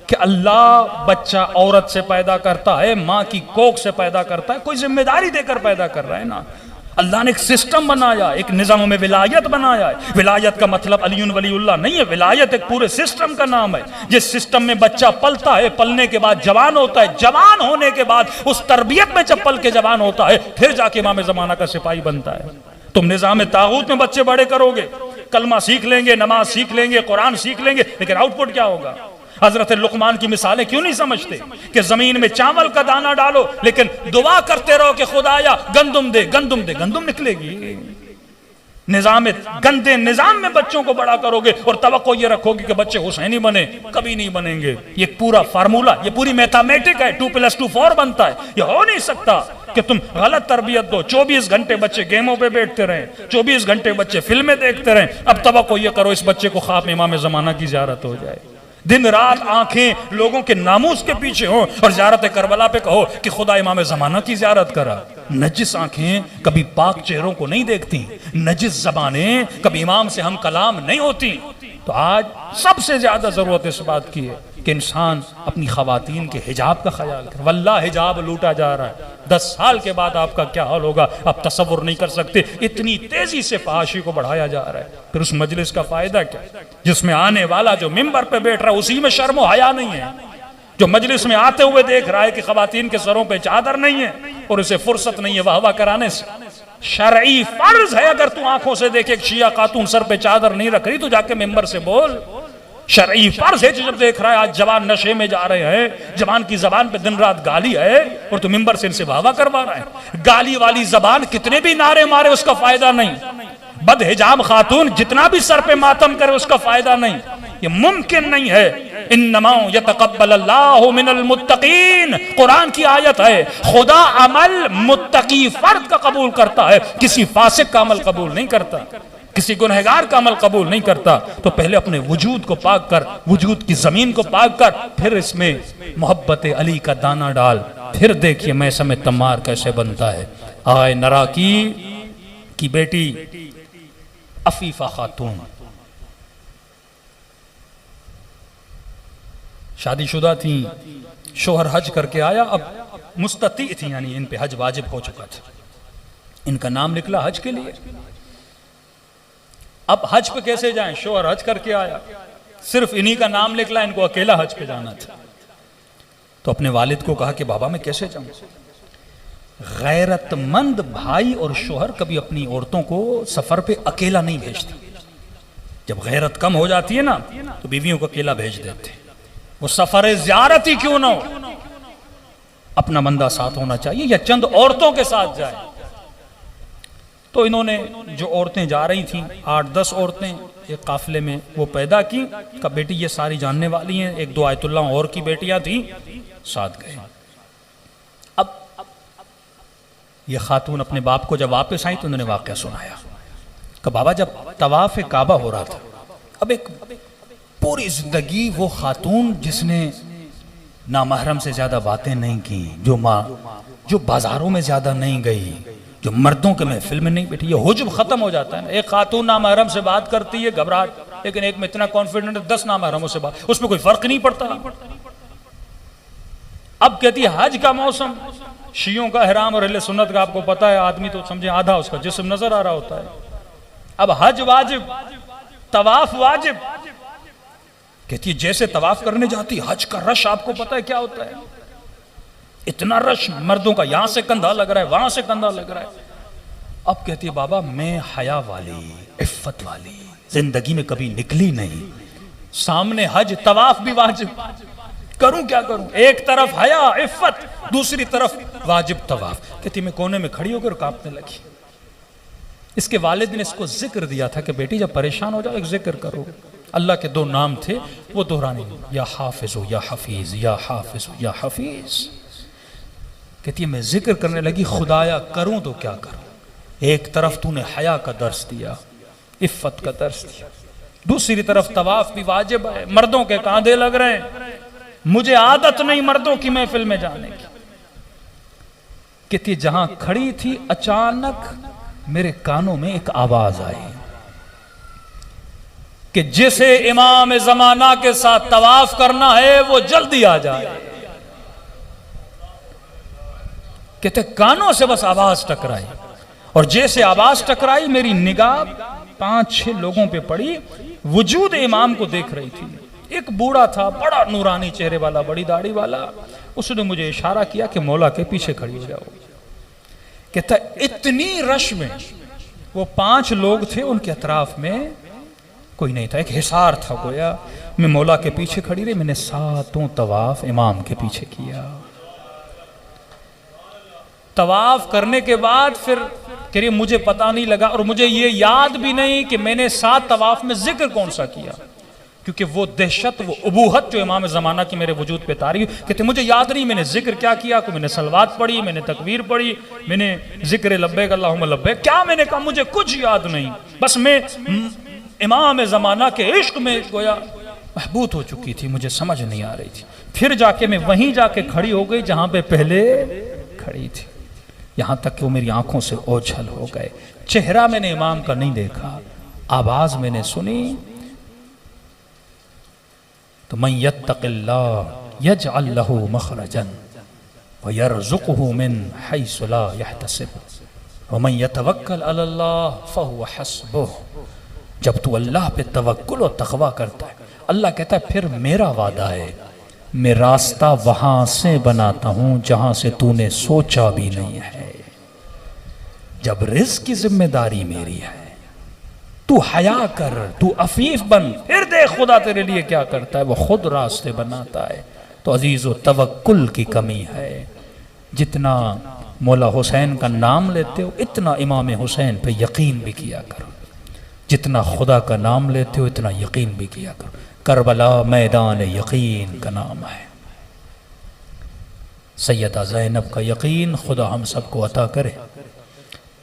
Speaker 1: कि अल्लाह बच्चा औरत से पैदा करता है, माँ की कोख से पैदा करता है, कोई जिम्मेदारी देकर पैदा कर रहा है ना। अल्लाह ने एक सिस्टम बनाया, एक निज़ाम में विलायत बनाया है। विलायत का मतलब अलीउन वलीउल्लाह नहीं है, विलायत एक पूरे सिस्टम का नाम है। जिस सिस्टम में बच्चा पलता है, पलने के बाद जवान होता है, जवान होने के बाद उस तरबियत में जब पल के जवान होता है, फिर जाके इमाम ज़माना का सिपाही बनता है। तुम निज़ाम तागूत में बच्चे बड़े करोगे, कलमा सीख लेंगे, नमाज सीख लेंगे, कुरान सीख लेंगे, लेकिन आउटपुट क्या होगा? हजरत लुकमान की मिसालें क्यों नहीं समझते कि जमीन में चावल का दाना डालो, लेकिन दुआ करते रहो कि खुदाया गंदुम दे, गंदुम दे, गंदुम निकलेगी। निजाम गंदे निजाम में बच्चों को बड़ा करोगे और तवक्को ये रखोगे कि बच्चे हुसैनी बने, कभी नहीं बनेंगे। ये पूरा फार्मूला, ये पूरी मैथमेटिक है, 2+2 4 बनता है। ये हो नहीं सकता कि तुम गलत तरबियत दो, 24 घंटे बच्चे गेमों पे बैठते रहें, 24 घंटे बच्चे फिल्में देखते रहें। अब तवक्को ये करो इस बच्चे को ख्वाब में इमाम ज़माना की ज़ियारत हो जाए। दिन रात आंखें लोगों के नामूस के पीछे हो और ज़ियारत करबला पे कहो कि खुदा इमाम ज़माना की ज़ियारत करा। नजिस आंखें कभी पाक चेहरों को नहीं देखती, नजिस ज़बानें कभी इमाम से हम कलाम नहीं होती। तो आज सबसे ज्यादा जरूरत इस बात की है कि इंसान अपनी खवातीन के हिजाब का ख्याल करे। वल्लाह हिजाब लूटा जा रहा है। 10 साल के बाद आपका क्या हाल होगा आप तसव्वुर नहीं कर सकते। इतनी तेजी से फहाशी को बढ़ाया जा रहा है। फिर उस मजलिस का फायदा क्या, जिसमें आने वाला जो मिंबर पे बैठ रहा है उसी में शर्म और हया नहीं है, जो मजलिस में आते हुए देख रहा है कि खवातीन के सरों पे चादर नहीं है और उसे फुर्सत नहीं है वाह वाह कराने से। शरई फर्ज है, अगर तू आंखों से देखे एक शिया खातून सर पे चादर नहीं रख रही तो जाके मिंबर से बोल। शरई फर्ज है, जब देख रहा है आज जवान नशे में जा रहे हैं, जवान की जबान पे दिन रात गाली है और तू मिंबर से इनसे वाह वाह करवा रहा है। गाली वाली जबान कितने भी नारे मारे उसका फायदा नहीं। बदहिजाब खातून जितना भी सर पे मातम करे उसका फायदा नहीं। ये मुमकिन नहीं है। इन्नमा यतक़ब्बलुल्लाहु मिनल मुत्तक़ीन, कुरान की आयत है। खुदा अमल मुत्तकी फर्द का कबूल करता है, किसी फासिक का अमल कबूल नहीं करता, किसी गुनहगार का अमल कबूल नहीं करता। तो पहले अपने वजूद को पाक कर, वजूद की जमीन को पाक कर, फिर इसमें मोहब्बत अली का दाना डाल, फिर देखिए मैसम तम्मार कैसे बनता है। आए नराकी की बेटी अफीफा खातून शादीशुदा थी, शोहर हज करके आया, अब मुस्तती थी, यानी इन पे हज वाजिब हो चुका था। इनका नाम निकला हज के लिए। अब हज पे कैसे जाएं, शोहर हज करके आया, सिर्फ इन्हीं का नाम निकला, इनको अकेला हज पे जाना था। तो अपने वालिद को कहा कि बाबा मैं कैसे जाऊं। गैरतमंद भाई और शोहर कभी अपनी औरतों को सफर पे अकेला नहीं भेजते। जब गैरत कम हो जाती है ना तो बीवियों को अकेला भेज देते। वो सफर ज़ियारत ही क्यों ना हो, अपना बंदा साथ होना चाहिए या चंद औरतों के साथ जाए। तो इन्होंने जो औरतें जा रही थीं, 8-10 औरतें एक काफिले में वो पैदा की। का बेटी ये सारी जानने वाली हैं, 1-2 आयतुल्ला और की बेटियां थी, साथ गए। अब ये खातून अपने बाप को जब वापस आई तो उन्होंने वाकया सुनाया कि बाबा जब तवाफ काबा हो रहा था, अब एक पूरी जिंदगी वो खातून जिसने नामहरम से ज्यादा बातें नहीं की, जो बाजारों में ज्यादा नहीं गई, जो मर्दों के महफिल में नहीं बैठी, ये हुज्ब खत्म हो जाता है ना। एक खातून नामहरम से बात करती है घबराहट, लेकिन एक में इतना कॉन्फिडेंट 10 नामहरमों से बात, उसमें कोई फर्क नहीं पड़ता। अब कहती है हज का मौसम, शियों का ihराम और अहले सुन्नत का आपको पता है, आदमी तो समझे आधा उसका जिस्म नजर आ रहा होता है। अब हज वाजिब, तवाफ वाजिब। कहती है जैसे तवाफ करने जाती, हज का रश आपको पता है क्या होता है, इतना रश मर्दों का, यहां से कंधा लग रहा है, वहां से कंधा लग रहा है। अब कहती है बाबा मैं हया वाली, इफ्फत वाली जिंदगी में कभी निकली नहीं, सामने हज तवाफ भी वाजिब, करूं क्या करूं। एक तरफ हया इफ्फत, दूसरी तरफ वाजिब तवाफ। कहती मैं कोने में खड़ी होकर कांपने लगी। इसके वालिद ने इसको जिक्र दिया था कि बेटी जब परेशान हो जाओ एक जिक्र करो। अल्लाह के 2 नाम थे वो दोहराने, या हाफिज़ या हफीज, या हाफिज़ या हफीज। कहती है मैं जिक्र करने लगी, खुदाया करूं तो क्या करूं। एक तरफ तूने हया का दर्स दिया, इफ्फत का दर्स दिया, दूसरी तरफ तवाफ भी वाजिब है, मर्दों के कांधे लग रहे हैं, मुझे आदत नहीं मर्दों की महफिल में जाने की। कहती जहां खड़ी थी अचानक मेरे कानों में एक आवाज आई कि जिसे इमाम जमाना के साथ तवाफ करना है वो जल्दी आ जाए। कहते कानों से बस आवाज टकराई, और जैसे आवाज टकराई मेरी निगाह 5-6 लोगों पे पड़ी। वजूद इमाम को देख रही थी। एक बूढ़ा था, बड़ा नूरानी चेहरे वाला, बड़ी दाढ़ी वाला। उसने मुझे इशारा किया कि मौला के पीछे खड़ी हो जाओ। कहता इतनी रश में वो 5 लोग थे, उनके अतराफ में कोई नहीं था, एक हिसार था गोया। मैं मौला के पीछे खड़ी रही। मैंने 7 तवाफ इमाम के पीछे किया। तवाफ करने के बाद फिर कह रही मुझे पता नहीं लगा, और मुझे ये याद भी नहीं कि मैंने 7 तवाफ में जिक्र कौन सा किया, क्योंकि वो दहशत, वो उबूहत जो इमाम ज़माना की मेरे वजूद पे तारी। कहते मुझे याद नहीं मैंने जिक्र क्या किया। को मैंने सलवात पढ़ी, मैंने तकबीर पढ़ी, मैंने जिक्र लब्बैक अल्लाहुम्मा लब्बैक, क्या मैंने कहा मुझे कुछ याद नहीं। बस मैं इमाम ज़माना के इश्क में गोया महबूत हो चुकी थी, मुझे समझ नहीं आ रही थी। फिर जाके मैं वहीं जाके खड़ी हो गई जहां पे पहले खड़ी थी, यहां तक कि वो मेरी आंखों से ओझल हो गए। चेहरा मैंने इमाम का नहीं देखा, आवाज मैंने सुनी तो मन यत्तक़िल्लाह यजअल लहू मखरजन व यरज़ुक़हु मिन हैसु ला यहतसिब व मन यतवक्कल अलल्लाह फहुव हस्बुह। जब तू अल्लाह पे तवक्कुल और तक़वा करता है, अल्लाह कहता है फिर मेरा वादा है, मैं रास्ता वहां से बनाता हूं जहां से तूने सोचा भी नहीं है। जब रिज़्क़ की जिम्मेदारी मेरी है, तू हया कर, तू अफीफ बन, फिर देख खुदा तेरे लिए क्या करता है, वो खुद रास्ते बनाता है। तो अजीज़ो तवक्कुल की कमी है। जितना मौला हुसैन का नाम लेते हो इतना इमाम हुसैन पे यकीन भी किया करो, जितना खुदा का नाम लेते हो इतना यकीन भी किया करो। करबला मैदान यकीन का नाम है। सैयदा ज़ैनब का यकीन खुदा हम सबको अता करे।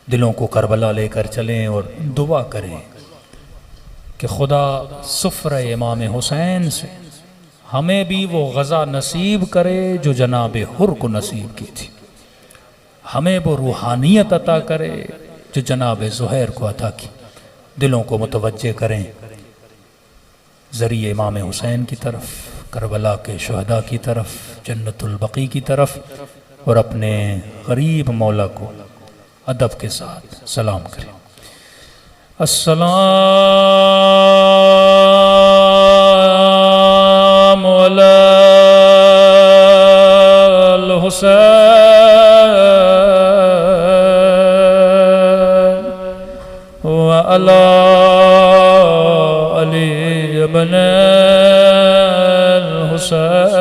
Speaker 1: दिलों को करबला लेकर चलें और दुआ करें कि खुदा सुफ्र इमाम हुसैन से हमें भी वो गज़ा नसीब करे जो जनाब हुर को नसीब की थी, हमें वो रूहानियत अता करे जो जनाब ज़ुहैर को अता की। दिलों को मुतवज्जे करें ज़रिए इमाम हुसैन की तरफ, करबला के शुहदा की तरफ, जन्नतुल बकी की तरफ, और अपने गरीब मौला को अदब के साथ सलाम करें। अस्सलाम अलल हुसैन व अला अली इब्न हुसैन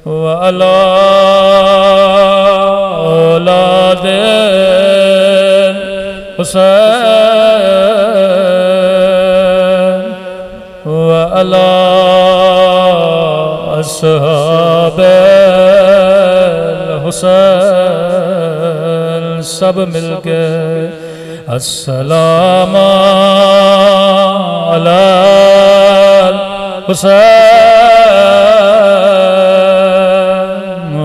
Speaker 1: व अला हुसैन व अला अस्हाबिल हुसैन। सब मिलके अस्सलामु अलल हुसैन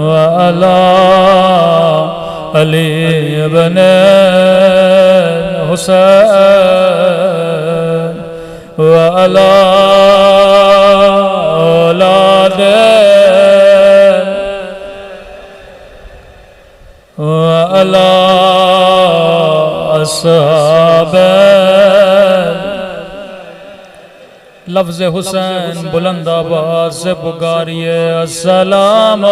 Speaker 1: व अला अली इब्न हुसैन व अला औलाद व अला अस्हाब। लफ्ज़ हुसैन बुलंद आवाज़ से पुकारिए अस्सलाम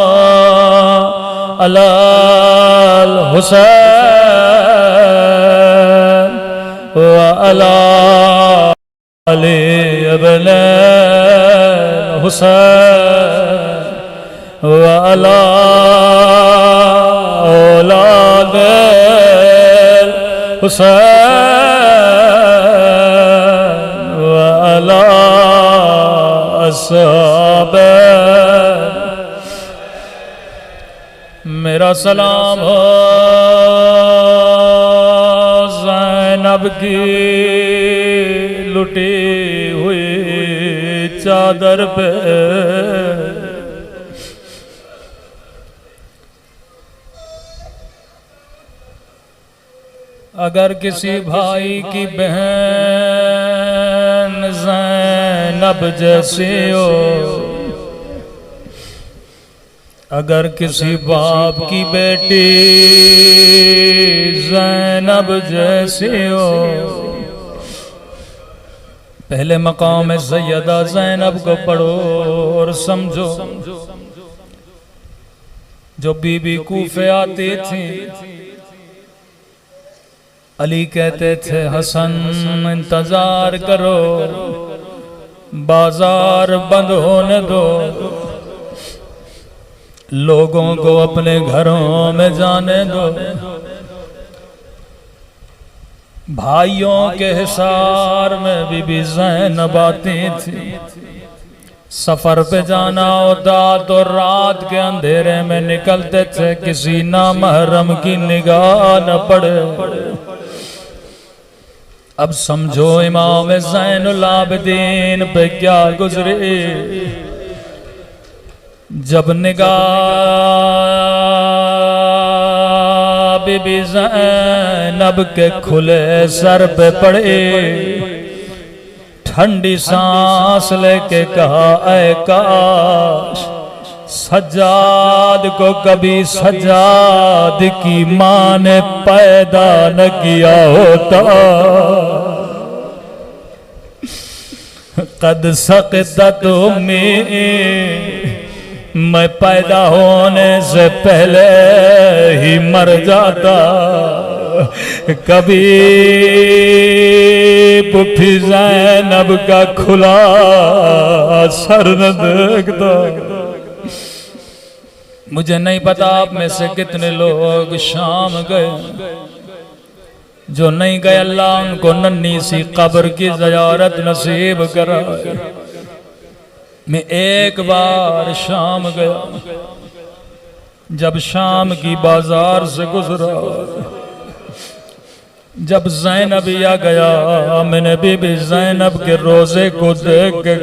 Speaker 1: अलल हुसैन व अला अली इब्न हुसैन व अला औलाद हुसैन व अला अस्हाब। मेरा सलाम हो ज़ैनब की लुटी हुई चादर पे, अगर किसी भाई की बहन ज़ैनब जैसे हो, अगर किसी बाप की बेटी ज़ैनब जैसे हो, पहले मकाम सैयदा ज़ैनब को पढ़ो और समझो। जो बीबी कूफे आती थी, अली कहते थे हसन इंतजार करो, बाजार बंद होने दो, लोगों को अपने घरों में जाने दो। भाइयों के हिसार में बीबी ज़ैनब आती थी। सफर पे जाना होता तो रात के अंधेरे में निकलते थे, किसी नामहरम की निगाह न पड़े। अब समझो इमाम ज़ैनुल आबिदीन पे क्या गुजरे। जब निगाह बीबी ज़ैनब के खुले सर पे पड़े, ठंडी सांस लेके कहा, ऐ काश सज्जाद को कभी सज्जाद की माँ ने पैदा न किया होता। कद सक़तत उम्मी, मैं पैदा होने से पहले ही मर जाता। कभी पुफी ज़ैनब का खुला सर न देखता। मुझे नहीं पता आप में से कितने लोग शाम गए, जो नहीं गए अल्लाह उनको नन्ही सी कब्र की ज़ियारत नसीब करा। मैं एक बार शाम गया, जब शाम की बाजार से गुजरा, जब ज़ैनबिया गया, मैंने बीबी ज़ैनब के रोजे को देख के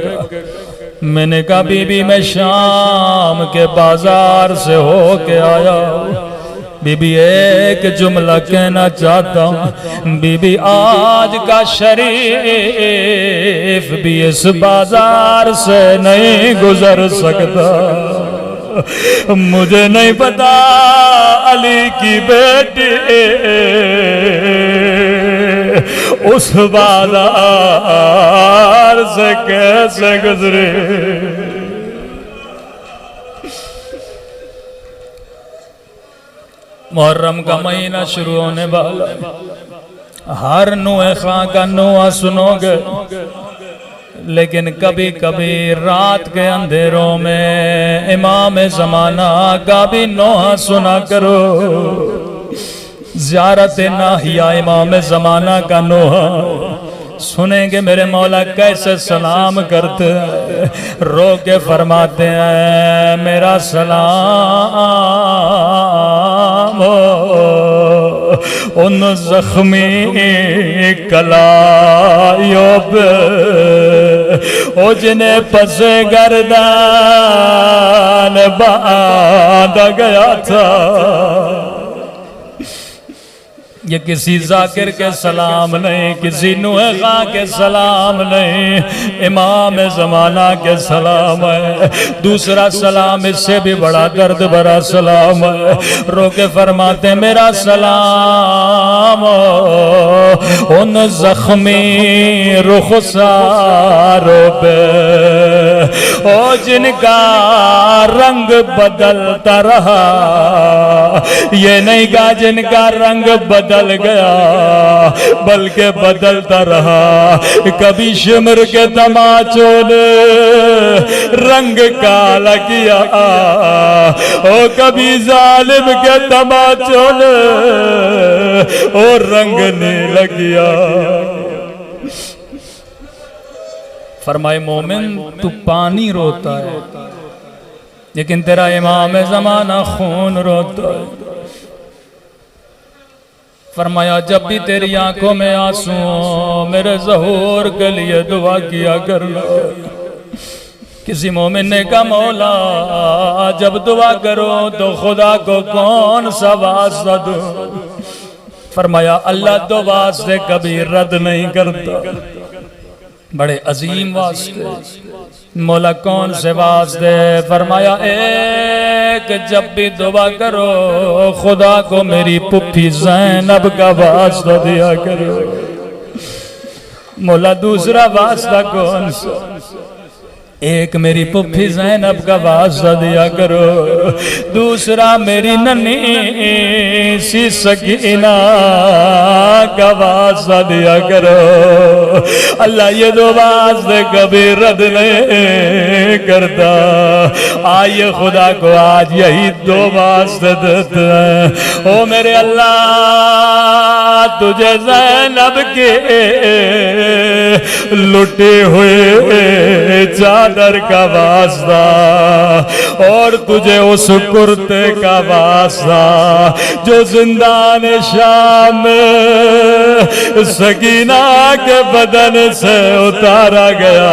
Speaker 1: मैंने कहा, बीबी मैं शाम के बाजार से होके आया। बीबी एक जुमला कहना चाहता हूँ, बीबी आज का शरीफ भी इस बाजार से नहीं गुजर सकता। मुझे नहीं पता अली की बेटी उस बाजार से कैसे गुजरे। मुहर्रम का महीना शुरू होने वाला, हर नुए खां का नुआ सुनोगे, लेकिन कभी कभी रात के अंधेरों में इमाम ज़माना का भी नोहा सुना करो। ज़ियारत नाहिया इमाम ज़माना का नोहा सुनेंगे मेरे मौला कैसे सलाम करते हैं, रो के फरमाते हैं, मेरा सलाम उन जख्मी कलायों पे ओ जिन्हें पसे गर्दन बांधा गया था। ये किसी जाकिर के सलाम नहीं, किसी नुहे खां के सलाम नहीं, इमाम ज़माना के सलाम है। दूसरा सलाम इससे भी बड़ा दर्द भरा सलाम है। रो के फरमाते मेरा सलाम उन जख्मी रुखसारों पे ओ जिनका रंग बदलता रहा। ये नहीं कहा जिनका रंग बदल गया, बल्कि बदलता रहा। कभी शिमर के तमाचों ने रंग काला किया, ओ कभी जालिम के तमाचों ने ओ रंग नीला किया। फरमाए मोमिन तू पानी रोता है, लेकिन तेरा इमाम ज़माना खून रोता है। फरमाया जब भी तेरी आंखों में आंसू हो, मेरे ज़हूर के लिए दुआ किया करना। किसी मोमिन ने कहा मौला जब दुआ करो तो खुदा को कौन सा वास्ता दूं। फरमाया अल्लाह तो वास्ते कभी रद्द नहीं करता। बड़े अजीम वास्ते। मौला कौन से वास्ते? फरमाया एक जब भी दुआ करो खुदा को मेरी पुप्पी ज़ैनब का वास्ता दिया करो। मौला दूसरा वास्ता कौन सा? एक मेरी पुप्पी ज़ैनब का वास्ता दिया करो, दूसरा मेरी नन्ही सी सकीना का वास्ता दिया करो। अल्लाह ये दो वास्ते कभी रद्द नहीं करता। आइए खुदा को आज यही दो वास्ते देते हैं। ओ मेरे अल्लाह तुझे ज़ैनब के लुटे हुए चादर का वास्ता और तुझे उस कुर्ते का वास्ता जो जिंदान शाम सकीना के बदन से उतारा गया।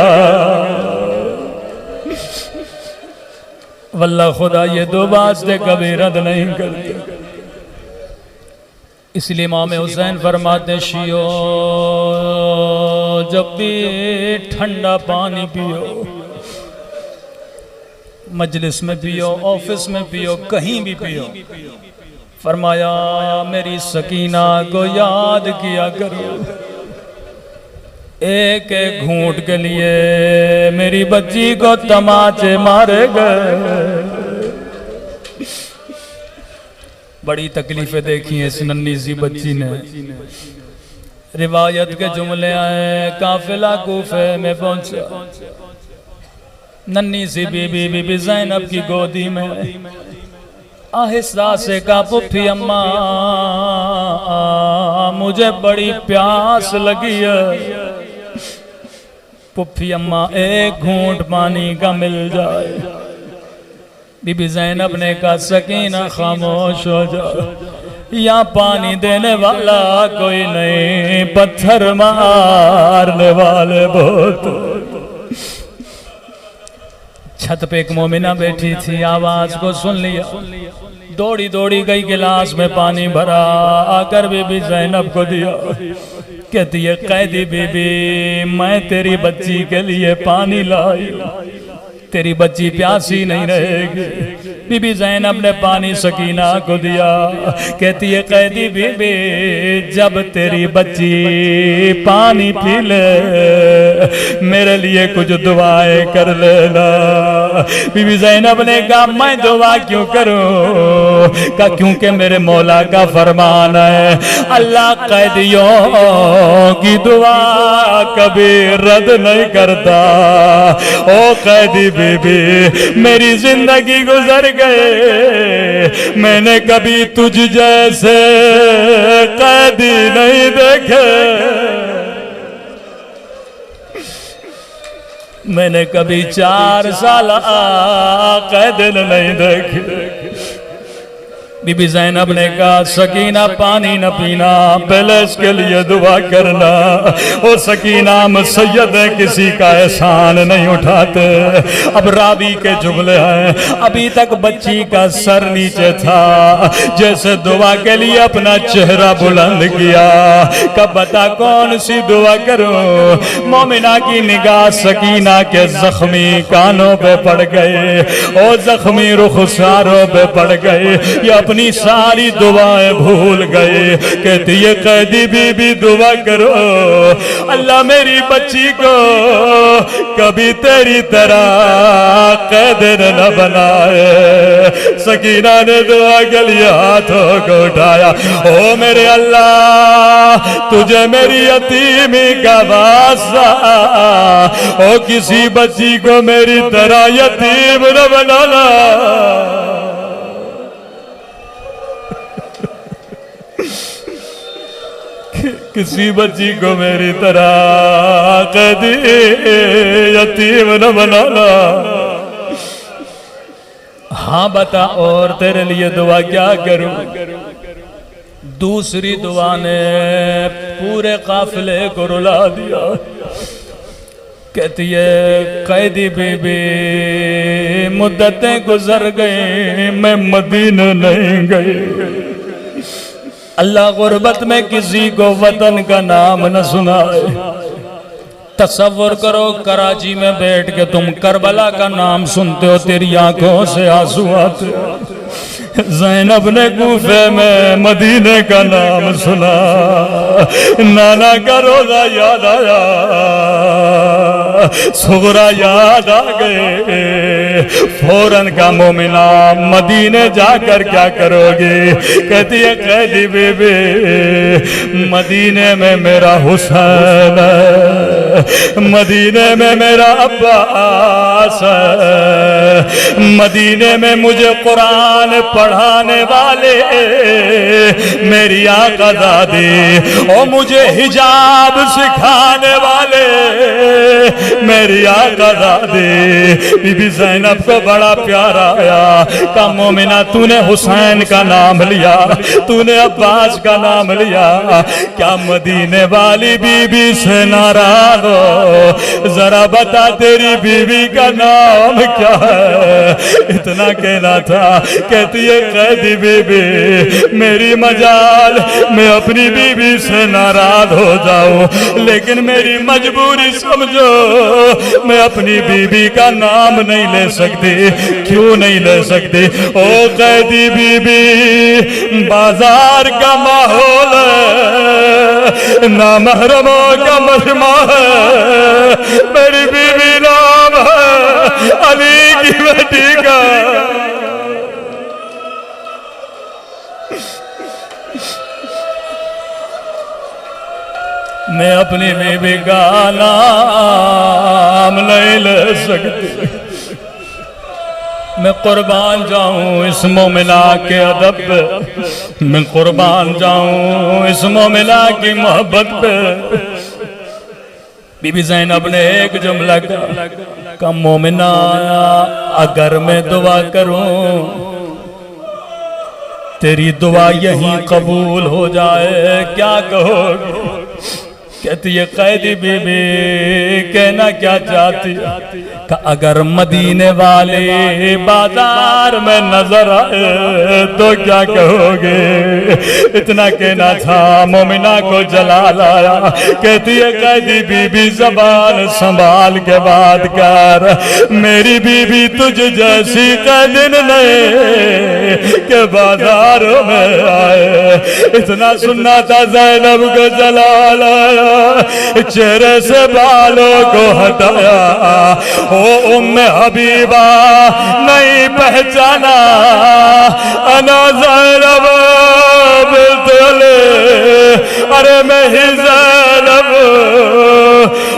Speaker 1: वल्लाह खुदा ये दो वास्ते कभी रद्द नहीं करते। इसलिए इमाम हुसैन फरमाते शियो जब भी ठंडा पानी पियो, मजलिस में पियो, ऑफिस में पियो, कहीं भी पियो, फरमाया मेरी सकीना को याद किया करो। एक एक घूंट के लिए मेरी बच्ची को तमाचे मारे गए। बड़ी तकलीफें देखी हैं इस नन्ही सी बच्ची ने। रिवायत के जुमले आए, काफिला कूफे में पहुंचा, नन्ही सी बीबी ज़ैनब की गोदी में आहिस्ता से कहा पुप्पी अम्मा मुझे बड़ी प्यास लगी है। पुप्पी अम्मा एक घूंट पानी का मिल जाए। बीबी ज़ैनब ने कहा सकीना खामोश हो जाओ, यहाँ पानी देने वाला कोई नहीं, पत्थर मारने वाले बहुत। छत पे एक मोमिना बैठी थी, आवाज को सुन लिया, दौड़ी दौड़ी गई, गिलास में पानी भरा, आकर बीबी ज़ैनब को दिया। कहती है कैदी बीबी मैं तेरी बच्ची के लिए पानी लाई, तेरी बच्ची प्यासी नहीं रहेगी। बीबी ज़ैनब ने पानी सकीना को दिया। कहती है कैदी बीबी जब तेरी बच्ची पानी पी ले मेरे लिए कुछ दुआएं कर लेना। बीबी ज़ैनब ने कहा मैं दुआ क्यों करूं? कहा क्योंकि मेरे मौला का फरमान है अल्लाह कैदियों की दुआ कभी रद्द नहीं करता। ओ कैदी बीबी मेरी जिंदगी गुजर गए, मैंने कभी तुझ जैसे कैदी नहीं देखे, मैंने कभी 4 साल कैद नहीं देखे। बीबी ज़ैनब ने कहा सकीना पानी न पीना, पहले इसके लिए दुआ करना। ओ सकीना हम सैयद है, किसी का एहसान नहीं उठाते। अब रावी के जुमले हैं, अभी तक बच्ची का सर नीचे था, जैसे दुआ के लिए अपना चेहरा बुलंद किया। कब बता कौन सी दुआ करूं? मोमिना की निगाह सकीना के जख्मी कानों पे पड़ गए, ओ जख्मी रुखसारों पे पड़ गए, ये अपनी सारी दुआएं भूल गए। कहती है कैदी बीबी दुआ करो अल्लाह मेरी बच्ची को कभी तेरी तरह कैद न बनाए। सकीना ने दुआ के लिए हाथों को उठाया, ओ मेरे अल्लाह तुझे मेरी यतीमी का वास्ता, ओ किसी बच्ची को मेरी तरह यतीम न बनाना। किसी बच्ची को मेरी तरह कैदी यतीम न बनाना। हाँ बता और तेरे लिए दुआ क्या करूं? दूसरी दुआ ने पूरे काफिले को रुला दिया। कहती है कैदी बीबी मुद्दतें गुजर गई, मैं मदीना नहीं गई, अल्लाह गुर्बत में किसी को वतन का नाम न सुनाए। तसव्वुर करो कराची में बैठ के तुम करबला का नाम सुनते हो, तेरी आंखों से आंसू आते। ज़ैनब ने कूफे में मदीने का नाम सुना, नाना का रोजा याद आया, सुगरा याद आ गए। फौरन का मोमिना मदीने जाकर क्या करोगे? कहती है कैदी बेबे मदीने में मेरा हुसैन है, मदीने में मेरा अब्बास है, मदीने में मुझे कुरान पढ़ाने वाले मेरी आका दादी और मुझे हिजाब सिखाने वाले मेरी आका दादी। बीबी ज़ैनब को बड़ा प्यार आया। का मोमिना तूने हुसैन का नाम लिया, तूने अब्बास का नाम लिया, क्या मदीने वाली बीबी से नाराज हो? जरा बता तेरी बीबी का नाम क्या है? इतना कहना था। कहती है कैदी बीबी मेरी मजाल मैं अपनी बीबी से नाराज हो जाऊं, लेकिन मेरी मजबूरी समझो, मैं अपनी बीबी का नाम नहीं ले सकती। क्यों नहीं ले सकती? ओ कैदी बीबी बाजार का माहौल है, ना महरमों का मजमा है, मेरी बीबी नाम है अली की बेटी का। मैं अपनी बीबी का नाम नहीं ले सकती। मैं कुर्बान जाऊं इस मोमिना के अदब पे, मैं कुर्बान जाऊं इस मोमिना की मोहब्बत पे। बीबी ज़ैनब ने एक जुमला का मोमिना अगर मैं दुआ करूं तेरी दुआ यहीं कबूल हो जाए, क्या कहोगे? कहती है कैदी बीबी कहना क्या चाहती? का अगर मदीने वाले बाजार में नजर आए तो क्या कहोगे? इतना कहना था, मोमिना को जलाल आया। कहती है कैदी बीबी जबान संभाल के बात कर, मेरी बीबी तुझ जैसी कैदिन नहीं के बाजार में आए। इतना सुनना था ज़ैनब को जलाल आया, चेहरे से बालों को हटाया। ओ उम्मे हबीबा नहीं पहचाना अना ज़ैनब बिल्कुल, अरे मैं ही ज़ैनब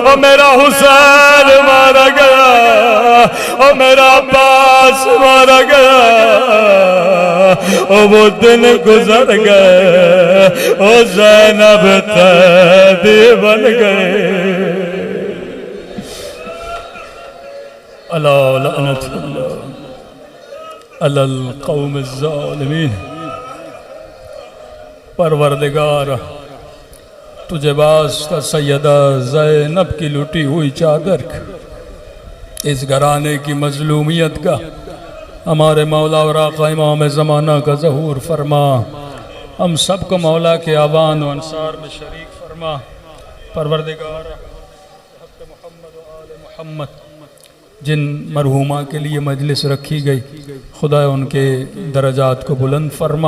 Speaker 1: और मेरा हुसैन मारा गया और मेरा अब्बास मारा गया। ओ वो दिन गुजर गए, ओ ज़ैनब कैदी बन गए। अला लअनतुल्लाह अलल कौम ज़ालिमीन। परवरदिगार तुझे वास्ता सैयदा ज़ैनब की लुटी हुई चादर इस घराने की मजलूमियत का हमारे मौला और आका इमाम ज़माना का ज़हूर फरमा। हम सबको मौला के आवान व अंसार में शरीक फरमा। परवरदिगार मोहम्मद जिन मरहूमा के लिए मजलिस रखी गई, खुदा उनके दरजात को बुलंद फरमा।